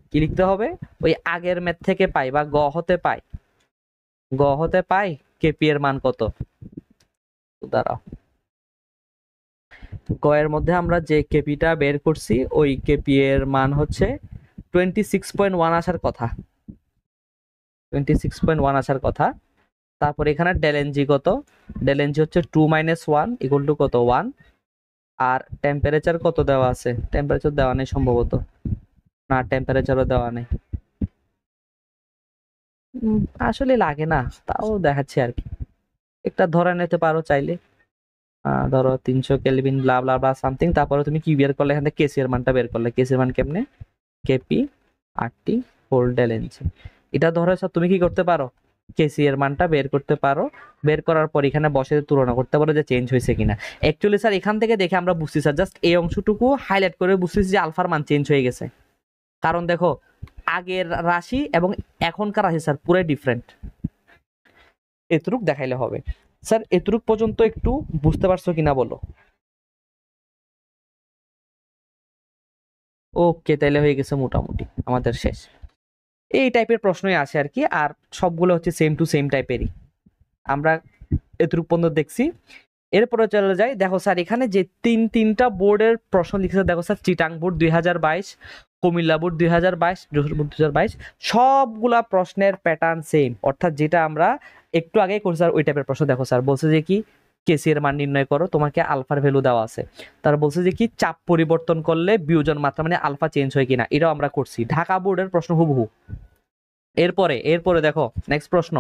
Speaker 1: কি লিখতে হবে, ওই আগের ম্যাথ থেকে পাই বা গ হতে পাই, গ হতে পাই কেপি এর মান কত, দাঁড়াও গ এর মধ্যে আমরা যে কেপিটা বের করছি ওই কেপি এর মান হচ্ছে 26.1 আসার কথা, 26.1 আসার কথা। তারপর এখানে ডেল এনজি কত, ডেল এনজি হচ্ছে 2 মাইনাস 1 ইকুয়াল টু কত 1, আর টেম্পারেচার কত দেওয়া আছে, টেম্পারেচার দেওয়া নেই সম্ভবত, না টেম্পারেচারও দেওয়া নেই, আসলে লাগে না, তাও দেখাচ্ছি আর কি, একটা ধরে নিতে পারো চাইলে, ধরো 300 কেলভিন ব্লা ব্লা ব্লা সামথিং, তারপরে তুমি কি বের করলে এখান থেকে কেসি এর মানটা বের করলে, কেসি এর মান কেমনে, কেপি আর টি হোল ডেল এনজি, এটা ধরো স্যার তুমি কি করতে পারো, কেসি এর মানটা বের করতে পারো, বের করার পর এখানে বসে তুলনা করতে পারো যে চেঞ্জ হয়েছে কিনা। অ্যাকচুয়ালি স্যার এখান থেকে দেখে আমরা বুঝছি স্যার, জাস্ট এই অংশটুকু হাইলাইট করে বুঝতেছি যে আলফার মান চেঞ্জ হয়ে গেছে। কারণ দেখো আগের রাশি এবং এখনকার রাশি স্যার পুরো ডিফারেন্ট। এতটুক দেখাইলে হবে স্যার, এতটুক পর্যন্ত একটু বুঝতে পারছো কিনা বলো। ওকে, তাইলে হয়ে গেছে মোটামুটি আমাদের শেষ। এই টাইপের প্রশ্নই আসে আর কি, আর সবগুলো হচ্ছে সেম টু সেম টাইপেরই। আমরা এতটুক পর্যন্ত দেখছি। এরপরে চলে যাই, দেখো স্যার এখানে যে তিনটা বোর্ডের প্রশ্ন লিখেছে, দেখো sir Chittagong board 2022, Comilla board 2022, Jessore board 2022, সবগুলা প্রশ্নের প্যাটার্ন সেম, অর্থাৎ যেটা আমরা একটু আগে করছি স্যার ওই টাইপের প্রশ্ন। দেখো স্যার বলছে যে কি কেসি এর মান নির্ণয় করো, তোমাকে আলফার ভ্যালু দেওয়া আছে, তার বলছে যে কি চাপ পরিবর্তন করলে বিয়োজন মাত্রা মানে আলফা চেঞ্জ হয় কিনা, এটাও আমরা করছি। ঢাকা বোর্ডের প্রশ্ন হুবহু। এরপরে দেখো নেক্সট প্রশ্ন,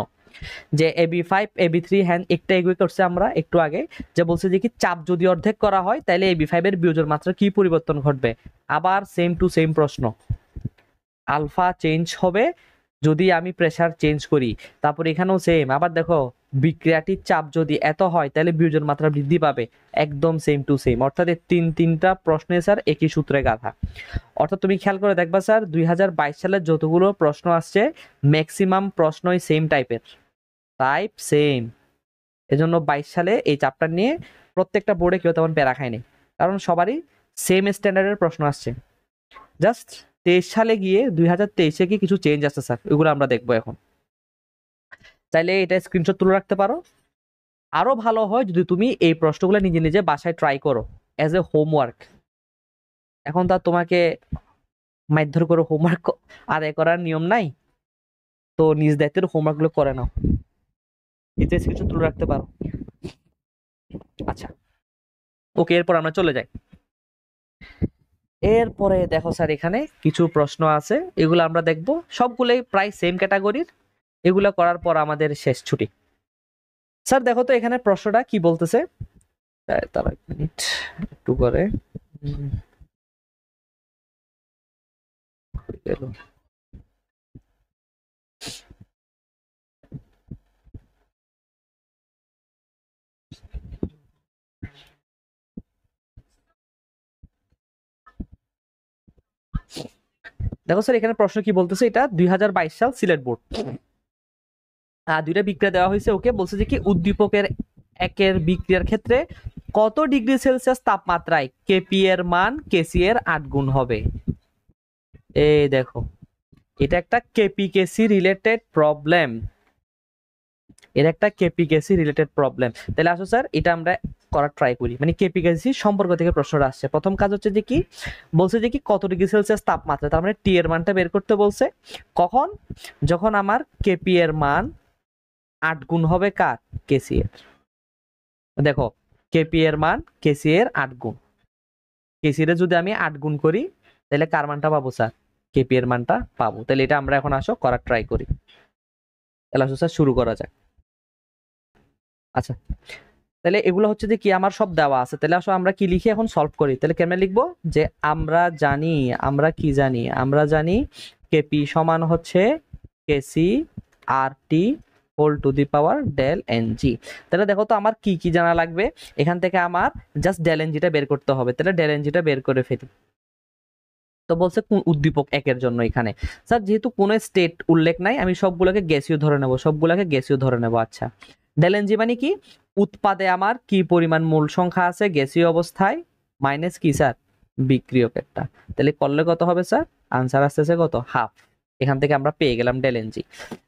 Speaker 1: যে AB5 AB3 হ্যান্ড একটা এগুই করছে আমরা একটু আগে, যে বলছে যে কি চাপ যদি অর্ধেক করা হয় তাহলে AB5 এর বিয়োজন মাত্রা কি পরিবর্তন ঘটবে। আবার সেম টু সেম প্রশ্ন, আলফা চেঞ্জ হবে যদি আমি প্রেসার চেঞ্জ করি, তারপর এখানেও সেম। আবার দেখো বিক্রিয়াটির চাপ যদি এত হয় তাহলে বিয়োজন মাত্রা বৃদ্ধি পাবে, একদম সেম টু সেম। অর্থাৎ তিনটা প্রশ্নে স্যার একই সূত্রে গাঁথা। অর্থাৎ তুমি খেয়াল করে দেখবা স্যার 2022 সালের যতগুলো প্রশ্ন আসছে ম্যাক্সিমাম প্রশ্নই সেম টাইপের, টাইপ সেম। এজন্য 22 সালে এই চ্যাপ্টার নিয়ে প্রত্যেকটা বোর্ডে কেউ তেমন প্যারা খায়নি, কারণ সবারই সেম স্ট্যান্ডার্ডের প্রশ্ন আসছে। জাস্ট 23 সালে গিয়ে 2023-এ কি কিছু চেঞ্জ আসছে স্যার, ওইগুলো আমরা দেখবো এখন। চাইলে এটা স্ক্রিনশট তুলে রাখতে পারো। আরো ভালো হয় যদি তুমি এই প্রশ্নগুলো নিজে নিজে বাসায় ট্রাই করো অ্যাজ এ হোমওয়ার্ক। এখন তো আর তোমাকে মারধর করে হোমওয়ার্ক আদায় করার নিয়ম নাই, তো নিজ দায়িত্বের হোমওয়ার্ক গুলো করে নাও, এতে স্ক্রিনশট তুলে রাখতে পারো। আচ্ছা ওকে, এরপর আমরা চলে যাই। এরপরে দেখো স্যার এখানে কিছু প্রশ্ন আছে, এগুলো আমরা দেখবো, সবগুলোই প্রায় সেম ক্যাটাগরির। এগুলো করার পর আমাদের শেষ ছুটি। স্যার দেখো তো এখানে প্রশ্নটা কি বলতেছে, তার এক মিনিট একটু করে গেল। দেখো স্যার এখানে প্রশ্ন কি বলতেছে, এটা 2022 সাল সিলেট বোর্ড। দুইটা বিক্রিয়া দেওয়া হয়েছে, ওকে বলছে যে কি উদ্দীপকের একের বিক্রিয়ার ক্ষেত্রে কত ডিগ্রি সেলসিয়াস তাপমাত্রায় কেপি এর মান কেসি এর 8 গুণ হবে। এই দেখো এটা একটা কেপিকেসি রিলেটেড প্রবলেম, এটা একটা কেপিকেসি রিলেটেড প্রবলেম। তাহলে আসো স্যার এটা আমরা করার ট্রাই করি, মানে কেপিকেসি সম্পর্ক থেকে প্রশ্নটা আসছে। প্রথম কাজ হচ্ছে যে কি বলছে যে কি কত ডিগ্রি সেলসিয়াস তাপমাত্রা, তার মানে টি এর মানটা বের করতে বলছে। কখন, যখন আমার কেপি এর মান 8 গুণ হবে কার, কেসি এর। দেখো কেপি এর মান কেসি এর 8 গুণ, কেসি এর যদি আমি 8 গুণ করি তাহলে কার মানটা পাবো স্যার, কেপি এর মানটা পাবো। তাহলে এটা আমরা এখন আসো করার ট্রাই করি। তাহলে আসো স্যার শুরু করা যাক। আচ্ছা তাহলে এগুলো হচ্ছে যে কি আমার সব দেওয়া আছে, তাহলে আসো আমরা কি লিখি এখন সলভ করি। তাহলে কেমনে লিখবো, যে আমরা কি জানি, আমরা জানি কেপি সমান হচ্ছে KC R T whole to the power del n g. তাহলে দেখো তো আমার কি কি জানা লাগবে, এখান থেকে আমার জাস্ট ডেল এন জিটা বের করতে হবে। তাহলে ডেল এন জিটা বের করে ফেলি। তো বলছে কোন উদ্দীপক একের জন্য, এখানে স্যার যেহেতু কোনো স্টেট উল্লেখ নাই আমি সবগুলোকে গ্যাসীয় ধরে নেব, সবগুলোকে গ্যাসীয় ধরে নেব। আচ্ছা ডেল এন জি মানে কি, উৎপাদে আমার কি পরিমাণ মোল সংখ্যা আছে গ্যাসীয় অবস্থায় মাইনাস কি স্যার বিক্রিয়কেরটা। তাহলে করলে কত হবে স্যার, আনসার আসতেছে কত, হাফ। এখান থেকে আমরা পেয়ে গেলাম ডেল এন জি।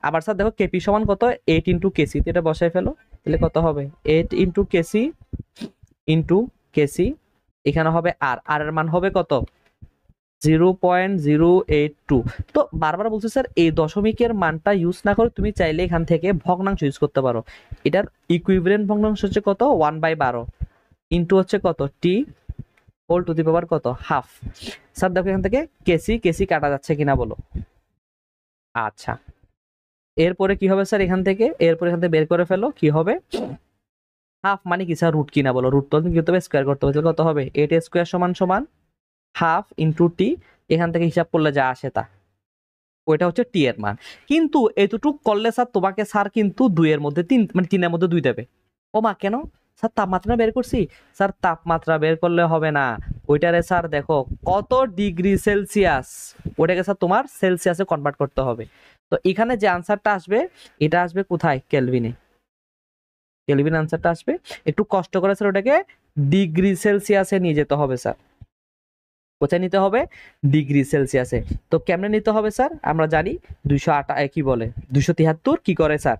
Speaker 1: আবার স্যার দেখো কেপি সমান কত, 8 ইন্টু কেসি, এটা বসাই ফেলো। তাহলে কত হবে 8 ইন্টু কেসি ইন্টু কেসি, এখানে হবে আর এর মান হবে কত 0.082। তো বারবার বলছি স্যার এই দশমিকের মানটা ইউজ না করে তুমি চাইলে এখান থেকে ভগ্নাংশ ইউজ করতে পারো। এটার ইকুইভ্যালেন্ট ভগ্নাংশ হচ্ছে কত 1/12 ইন্টু হচ্ছে কত টি হোল টু দি পাওয়ার কত হাফ। স্যার দেখো এখান থেকে কেসি কেসি কাটা যাচ্ছে কিনা বলো। আচ্ছা এরপরে কি হবে স্যার, এখান থেকে বের করে ফেলো কি হবে, হাফ মানে কি স্যার রুট কিনা বলো, রুট তো কি করতে হবে স্কোয়ার করতে হবে। কত হবে 8 স্কোয়ার সমান সমান হাফ ইন্টু টি, এখান থেকে হিসাব করলে যা আসে তা। ওইটা হচ্ছে টি এর মান। কিন্তু এতটুক করলে স্যার তোমাকে স্যার কিন্তু 2 এর মধ্যে 3 মানে 3 এর মধ্যে 2 দেবে। ও মা কেন স্যার তাপমাত্রা বের করছি? স্যার তাপমাত্রা বের করলে হবে না, ওইটারে স্যার দেখো কত ডিগ্রি সেলসিয়াস, ওটাকে স্যার তোমার সেলসিয়াসে কনভার্ট করতে হবে। তো এখানে যে আনসারটা আসবে এটা আসবে কোথায়? কেলভিনে। কেলভিন আনসারটা আসবে। একটু কষ্ট করে স্যার ওটাকে ডিগ্রি সেলসিয়াসে নিয়ে যেতে হবে স্যার। কোথায় নিতে হবে? ডিগ্রি সেলসিয়াসে। তো কেমনে নিতে হবে স্যার? আমরা জানি 208 কি বলে 273 কি করে স্যার?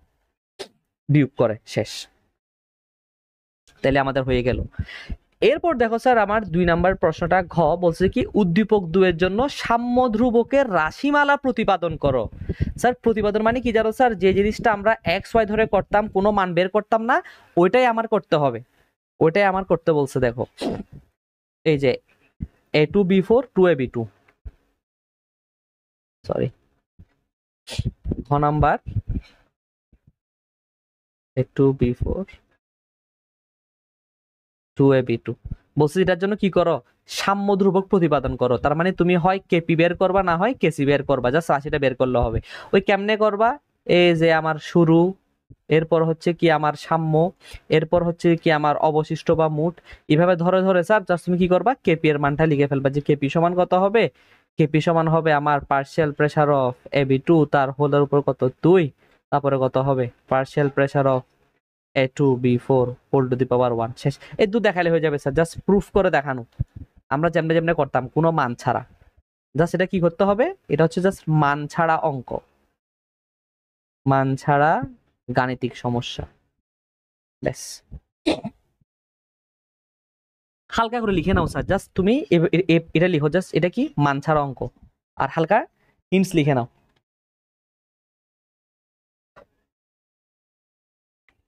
Speaker 1: বিয়োগ করে, শেষ। তাহলে আমাদের হয়ে গেল। এরপর দেখো স্যার আমার 2 নাম্বার প্রশ্নটা ঘ বলছে কি উদ্দীপক 2 এর জন্য সাম্য ধ্রুবকের রাশিমালা প্রতিপাদন করো। স্যার প্রতিপাদন মানে কি জানো স্যার? যে জিনিসটা আমরা এক্স ওয়াই ধরে করতাম, কোনো মান বের করতাম না, ওইটাই আমার করতে হবে, ওইটাই আমার করতে বলছে। দেখো এই যে a2b4 2ab2, সরি ঘ নাম্বার a2b4 2ab2 বলছি, এটার জন্য কি করো? সাম্য ধ্রুবক প্রতিপাদন করো। তার মানে তুমি হয় কেপি বের করবা, না হয় কেসি বের করবা, জাস্ট রাশিটা বের করলে হবে। ওই কেমনে করবা? এই যে আমার শুরু, এরপর হচ্ছে কি আমার সাম্য, এরপর হচ্ছে কি আমার অবশিষ্ট বা মোট, এইভাবে ধরে ধরে স্যার জাস্ট তুমি কি করবা? কেপি এর মানটা লিখে ফেলবা, যে কেপি সমান কত হবে? কেপি সমান হবে আমার পার্শিয়াল প্রেসার অফ ab2 তার হোলের উপর কত 2, তারপরে কত হবে partial pressure of a2b4 whole to the power 1, শেষ। এই দু দেখালে হয়ে যাবে স্যার, জাস্ট প্রুফ করে দেখানো আমরা যেমনে যেমনে করতাম, কোনো মান ছাড়া। জাস্ট এটা কি করতে হবে? এটা হচ্ছে জাস্ট মান ছাড়া অঙ্ক, মান ছাড়া গাণিতিক সমস্যা, ব্যাস। হালকা করে লিখে নাও স্যার, জাস্ট তুমি এটা লিখো, জাস্ট এটা কি মান ছাড়া অঙ্ক, আর হালকা হিন্টস লিখে নাও।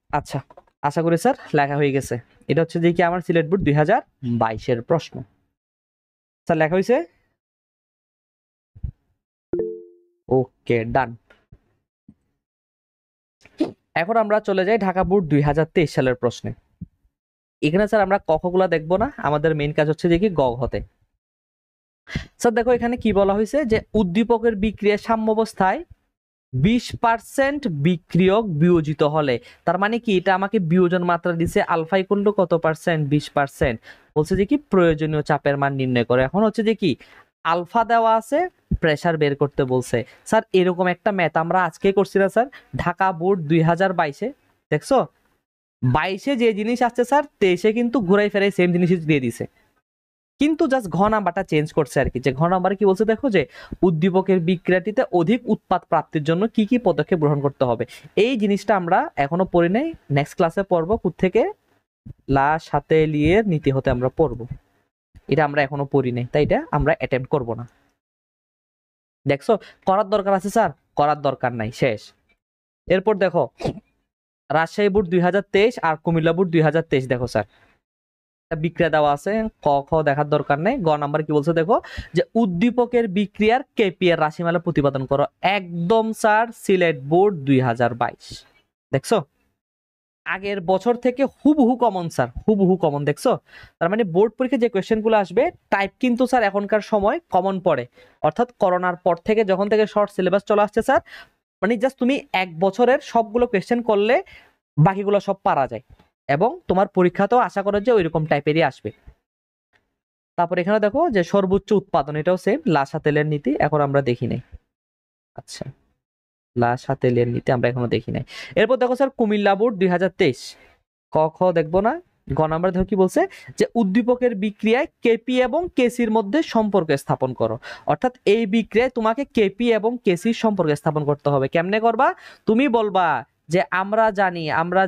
Speaker 1: আচ্ছা, আশা করি স্যার লেখা হয়ে গেছে। এটা হচ্ছে যে কি আমার সিলেট বোর্ড 2022-এর প্রশ্ন। স্যার লেখা হয়েছে? ওকে, ডান। এখন আমরা চলে যাই ঢাকা বোর্ড 2023 সালের প্রশ্নে। এখানে স্যার আমরা কখগুলা দেখবো না, আমাদের মেইন কাজ হচ্ছে যে কি গ হতে। স্যার দেখো এখানে কি বলা হয়েছে, যে উদ্দীপকের বিক্রিয়া সাম্যাবস্থায় 20% বিক্রিয়ক বিয়োজিত হলে, তার মানে কি এটা আমাকে বিয়োজন মাত্রা দিছে আলফা ইকুয়াল টু কত পার্সেন্ট? 20%। বলছে যে কি প্রয়োজনীয় চাপের মান নির্ণয় করে। এখন হচ্ছে যে কি আলফা দেওয়া আছে, প্রেসার বের করতে বলছে। স্যার এরকম একটা ম্যাথ আমরা আজকে করছি না স্যার? ঢাকা বোর্ড 2022-এ, দেখছো 22-এ যে জিনিস আসছে স্যার 23-এ কিন্তু ঘুরাই ফেরাই সেম জিনিস দিয়ে দিছে, কিন্তু জাস্ট ঘ নাম্বারটা চেঞ্জ করছে আর কি। যে ঘ নাম্বারে কি বলছে দেখো, যে উদ্দীপকের বিক্রিয়াটিতে অধিক উৎপাদ প্রাপ্তির জন্য কি কি পদক্ষেপ গ্রহণ করতে হবে। এই জিনিসটা আমরা এখনো পড়ি নাই, নেক্সট ক্লাসে পড়বো। থেকে লা সাথে লিয়ে নীতি হতে আমরা পড়বো, এটা আমরা এখনো পড়ি নাই, তাই এটা আমরা অ্যাটেম্প্ট করব না। দেখছো করার দরকার আছে স্যার? করার দরকার নাই, শেষ। এরপর দেখো রাজশাহী বোর্ড 2023 আর কুমিল্লা বোর্ড 2023, দেখো স্যার বিক্রিয়া দেওয়া আছে, ক খ দেখার দরকার নেই। গ নাম্বার কি বলছে দেখো, যে উদ্দীপকের বিক্রিয়ার কেপি এর রাশিমালা প্রতিপাদন করো। একদম স্যার সিলেট বোর্ড 2022, দেখছো আগের বছর থেকে হুবহু কমন স্যার, হুবহু কমন, দেখছো? তার মানে বোর্ড পরীক্ষায় যে কোয়েশ্চেন গুলো আসবে টাইপ কিন্তু স্যার এখনকার সময় কমন পড়ে, অর্থাৎ করোনার পর থেকে যখন থেকে শর্ট সিলেবাস চলে আসছে স্যার, মানে জাস্ট তুমি এক বছরের সবগুলো কোয়েশ্চেন করলে বাকিগুলো সব পারা যায়, এবং তোমার পরীক্ষাতেও আশা করে যে ওইরকম টাইপেরই আসবে। তারপর এখানে দেখো যে সর্বোচ্চ উৎপাদন, এটাও সেম লাসা তেলের নীতি, এখন আমরা দেখি নাই। আচ্ছা, লাসা তেলের নীতি আমরা এখনো দেখি নাই। এরপর দেখো স্যার কুমিল্লা বোর্ড 2023, ক খ দেখবো না। গ নাম্বার দেখো কি বলছে, যে উদ্দীপকের বিক্রিয়ায় কেপি এবং কেসির মধ্যে সম্পর্ক স্থাপন করো। অর্থাৎ এই বিক্রিয়ায় তোমাকে কেপি এবং কেসির সম্পর্ক স্থাপন করতে হবে। কেমনে করবা? তুমি বলবা যে আমরা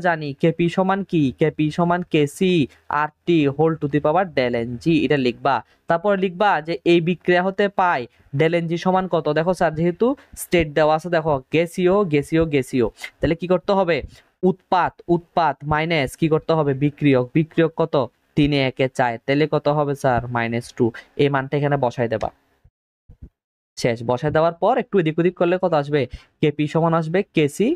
Speaker 1: জানি কেপি সমান কি? কেপি সমান KC R T whole to the power del n g, এটা লিখবা। তারপর লিখবা যে এই বিক্রিয়া হতে পাই ডেল এন জি সমান কত। দেখো স্যার যেহেতু স্টেট দেওয়া আছে, দেখো গ্যাসীয় গ্যাসীয় গ্যাসীয়, তাহলে কি করতে হবে? উৎপাত মাইনাস কি করতে হবে? বিক্রিয়ক কত? 3-1-4, তাহলে কত হবে স্যার? -2। এই মানটা এখানে বসাই দেবা, শেষ। বসাই দেওয়ার পর একটু এদিক ওদিক করলে কত আসবে? কেপি সমান আসবে কেসি,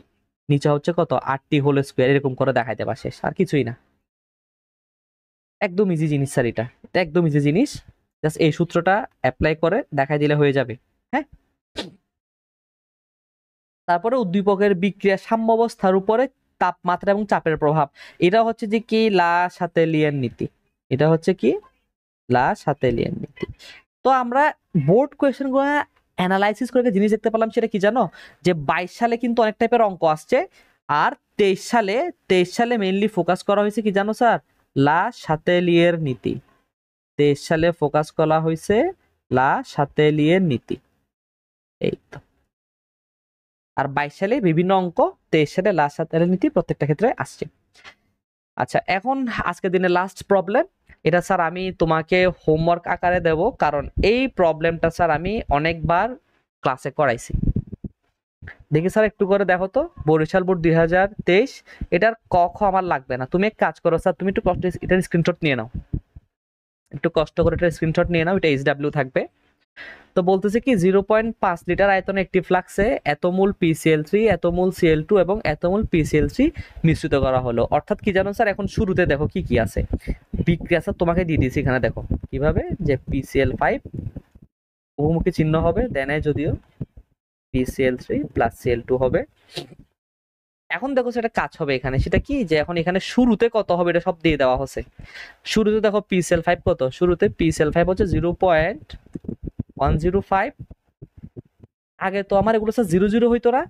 Speaker 1: নিচে হচ্ছে কত? 8t হোল স্কয়ার, এরকম করে দেখাই দেবা, শেষ। আর কিছুই না, একদম ইজি জিনিস স্যার, এটা একদম ইজি জিনিস, জাস্ট এই সূত্রটা অ্যাপ্লাই করে দেখাই দিলে হয়ে যাবে। হ্যাঁ, তারপরে উদ্দীপকের বিক্রিয়া সাম্যাবস্থার উপরে তাপমাত্রা এবং চাপের প্রভাব, এটা হচ্ছে যে কি লা শাতেলিয়ের নীতি, এটা হচ্ছে কি লা শাতেলিয়ের নীতি। তো আমরা বোর্ড কোয়েশ্চেন গুলো অ্যানালাইসিস করে জিনিস দেখতে পেলাম, সেটা কি জানো, যে 22 সালে কিন্তু অনেক টাইপের অঙ্ক আসছে, আর 23 সালে মেইনলি ফোকাস করা হয়েছে কি জানো স্যার, লা শাতেলিয়ের নীতি। 23 সালে ফোকাস করা হয়েছে লা শাতেলিয়ের নীতি, এই তো। আর 22 সালে বিভিন্ন অঙ্ক, 23 সালে লা শাতেলিয়ের নীতি প্রত্যেকটা ক্ষেত্রে আসছে। আচ্ছা, এখন আজকের দিনের লাস্ট প্রবলেম, এটা স্যার আমি তোমাকে হোমওয়ার্ক আকারে দেব, কারণ এই প্রবলেমটা স্যার আমি অনেকবার ক্লাসে করাইছি। দেখি স্যার একটু করে দেখো তো, বরিশাল বোর্ড 2023, এটার ক খ আমার লাগবে না, তুমি এক কাজ করো স্যার, তুমি একটু কষ্ট এটার স্ক্রিনশট নিয়ে নাও, একটু কষ্ট করে এটার স্ক্রিনশট নিয়ে নাও, এটা এইচডব্লিউ থাকবে। তো বলতেছে কি 0.5 লিটার আয়তনে একটি ফ্লাক্সে এত মোল PCl3, এত মোল Cl2 এবং এত মোল PCl3 মিশ্রিত করা হলো। অর্থাৎ কি জানো স্যার, এখন শুরুতে দেখো কি কি আছে, বিক্রিয়া স্যার তোমাকে দিয়ে দিয়েছি এখানে, দেখো কিভাবে, যে PCl5 বহুমুখী চিহ্ন হবে, দেন যদিও PCl3 প্লাস Cl2 হবে। এখন দেখো সেটা কাজ হবে এখানে, সেটা কি, যে এখন এখানে শুরুতে কত হবে এটা সব দিয়ে দেওয়া হচ্ছে। শুরুতে দেখো PCl5 কত, শুরুতে PCl5 হচ্ছে 0.105। আগে তো আমার এগুলো 00 হইতো না,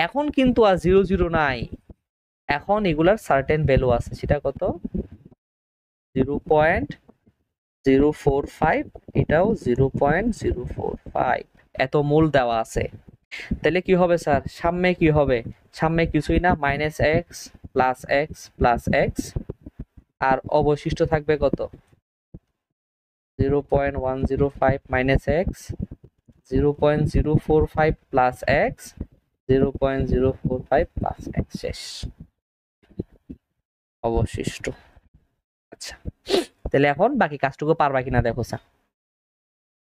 Speaker 1: এখন কিন্তু আর 00 নাই, এখন এগুলার সার্টেন ভ্যালু আছে, সেটা কত 0.045, এটাও 0.045, এত মোল দেওয়া আছে। তাহলে কি হবে স্যার, সামনে কি হবে, সামনে কিছুই না, -x plus x plus x, আর অবশিষ্ট থাকবে কত 0.105 minus x, 0.045 plus x, 0.045 plus x, শেষ অবশিষ্ট। আচ্ছা, তাহলে এখন বাকি কাজটুকু পারবা কিনা দেখো স্যার।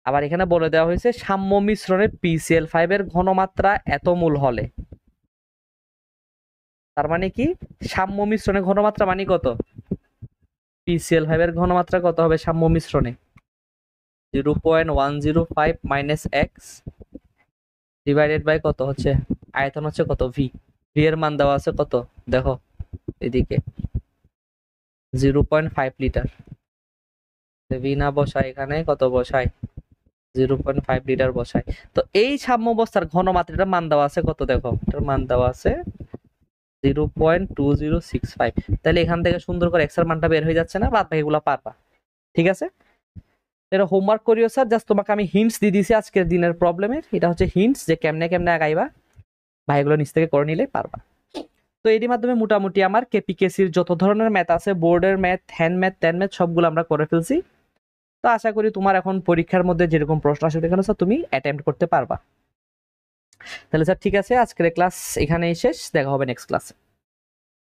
Speaker 1: আবার এখানে বলে দেওয়া হয়েছে সাম্য মিশ্রণে PCl5 এর ঘনমাত্রা এত মোল হলে, তার মানে কি সাম্য মিশ্রণে ঘনমাত্রা মানে কত, PCl5 এর ঘনমাত্রা কত হবে সাম্য মিশ্রণে, 0.105 মাইনাস x ডিভাইডেড বাই কত হচ্ছে, আয়তন হচ্ছে কত v, v এর মান দেওয়া আছে কত দেখো এদিকে 0.5 লিটার, v না বসায় এখানে কত বসায় 0.5 লিটার বসায়। তো এই সাম্য অবস্থার ঘনমাত্রাটার মান দেওয়া আছে কত দেখো, এটার মান দেওয়া আছে 0.2065। তাহলে এখান থেকে সুন্দর করে x এর মানটা বের হয়ে যাচ্ছে না, বাদ বাকিগুলো পারবা, ঠিক আছে। এটা হোমওয়ার্ক করিও স্যার, জাস্ট তোমাকে আমি হিন্টস দিয়ে দিয়েছি আজকের দিনের প্রবলেমের, এটা হচ্ছে হিন্টস যে কেমনে কেমনে আগাইবা, ভাইগুলো নিচ থেকে করে নিলে পারবা। তো এর মাধ্যমে মোটামুটি আমার কেপিকেসির যত ধরনের ম্যাথ আছে, বোর্ডের ম্যাথ, হ্যান্ড ম্যাথ, ত্যান ম্যাথ, সবগুলো আমরা করে ফেলছি। তো আশা করি তোমার এখন পরীক্ষার মধ্যে যেরকম প্রশ্ন আসবে এখানে স্যার তুমি অ্যাটেম্প্ট করতে পারবা। তাহলে স্যার ঠিক আছে, আজকের ক্লাস এখানেই শেষ, দেখা হবে নেক্সট ক্লাসে।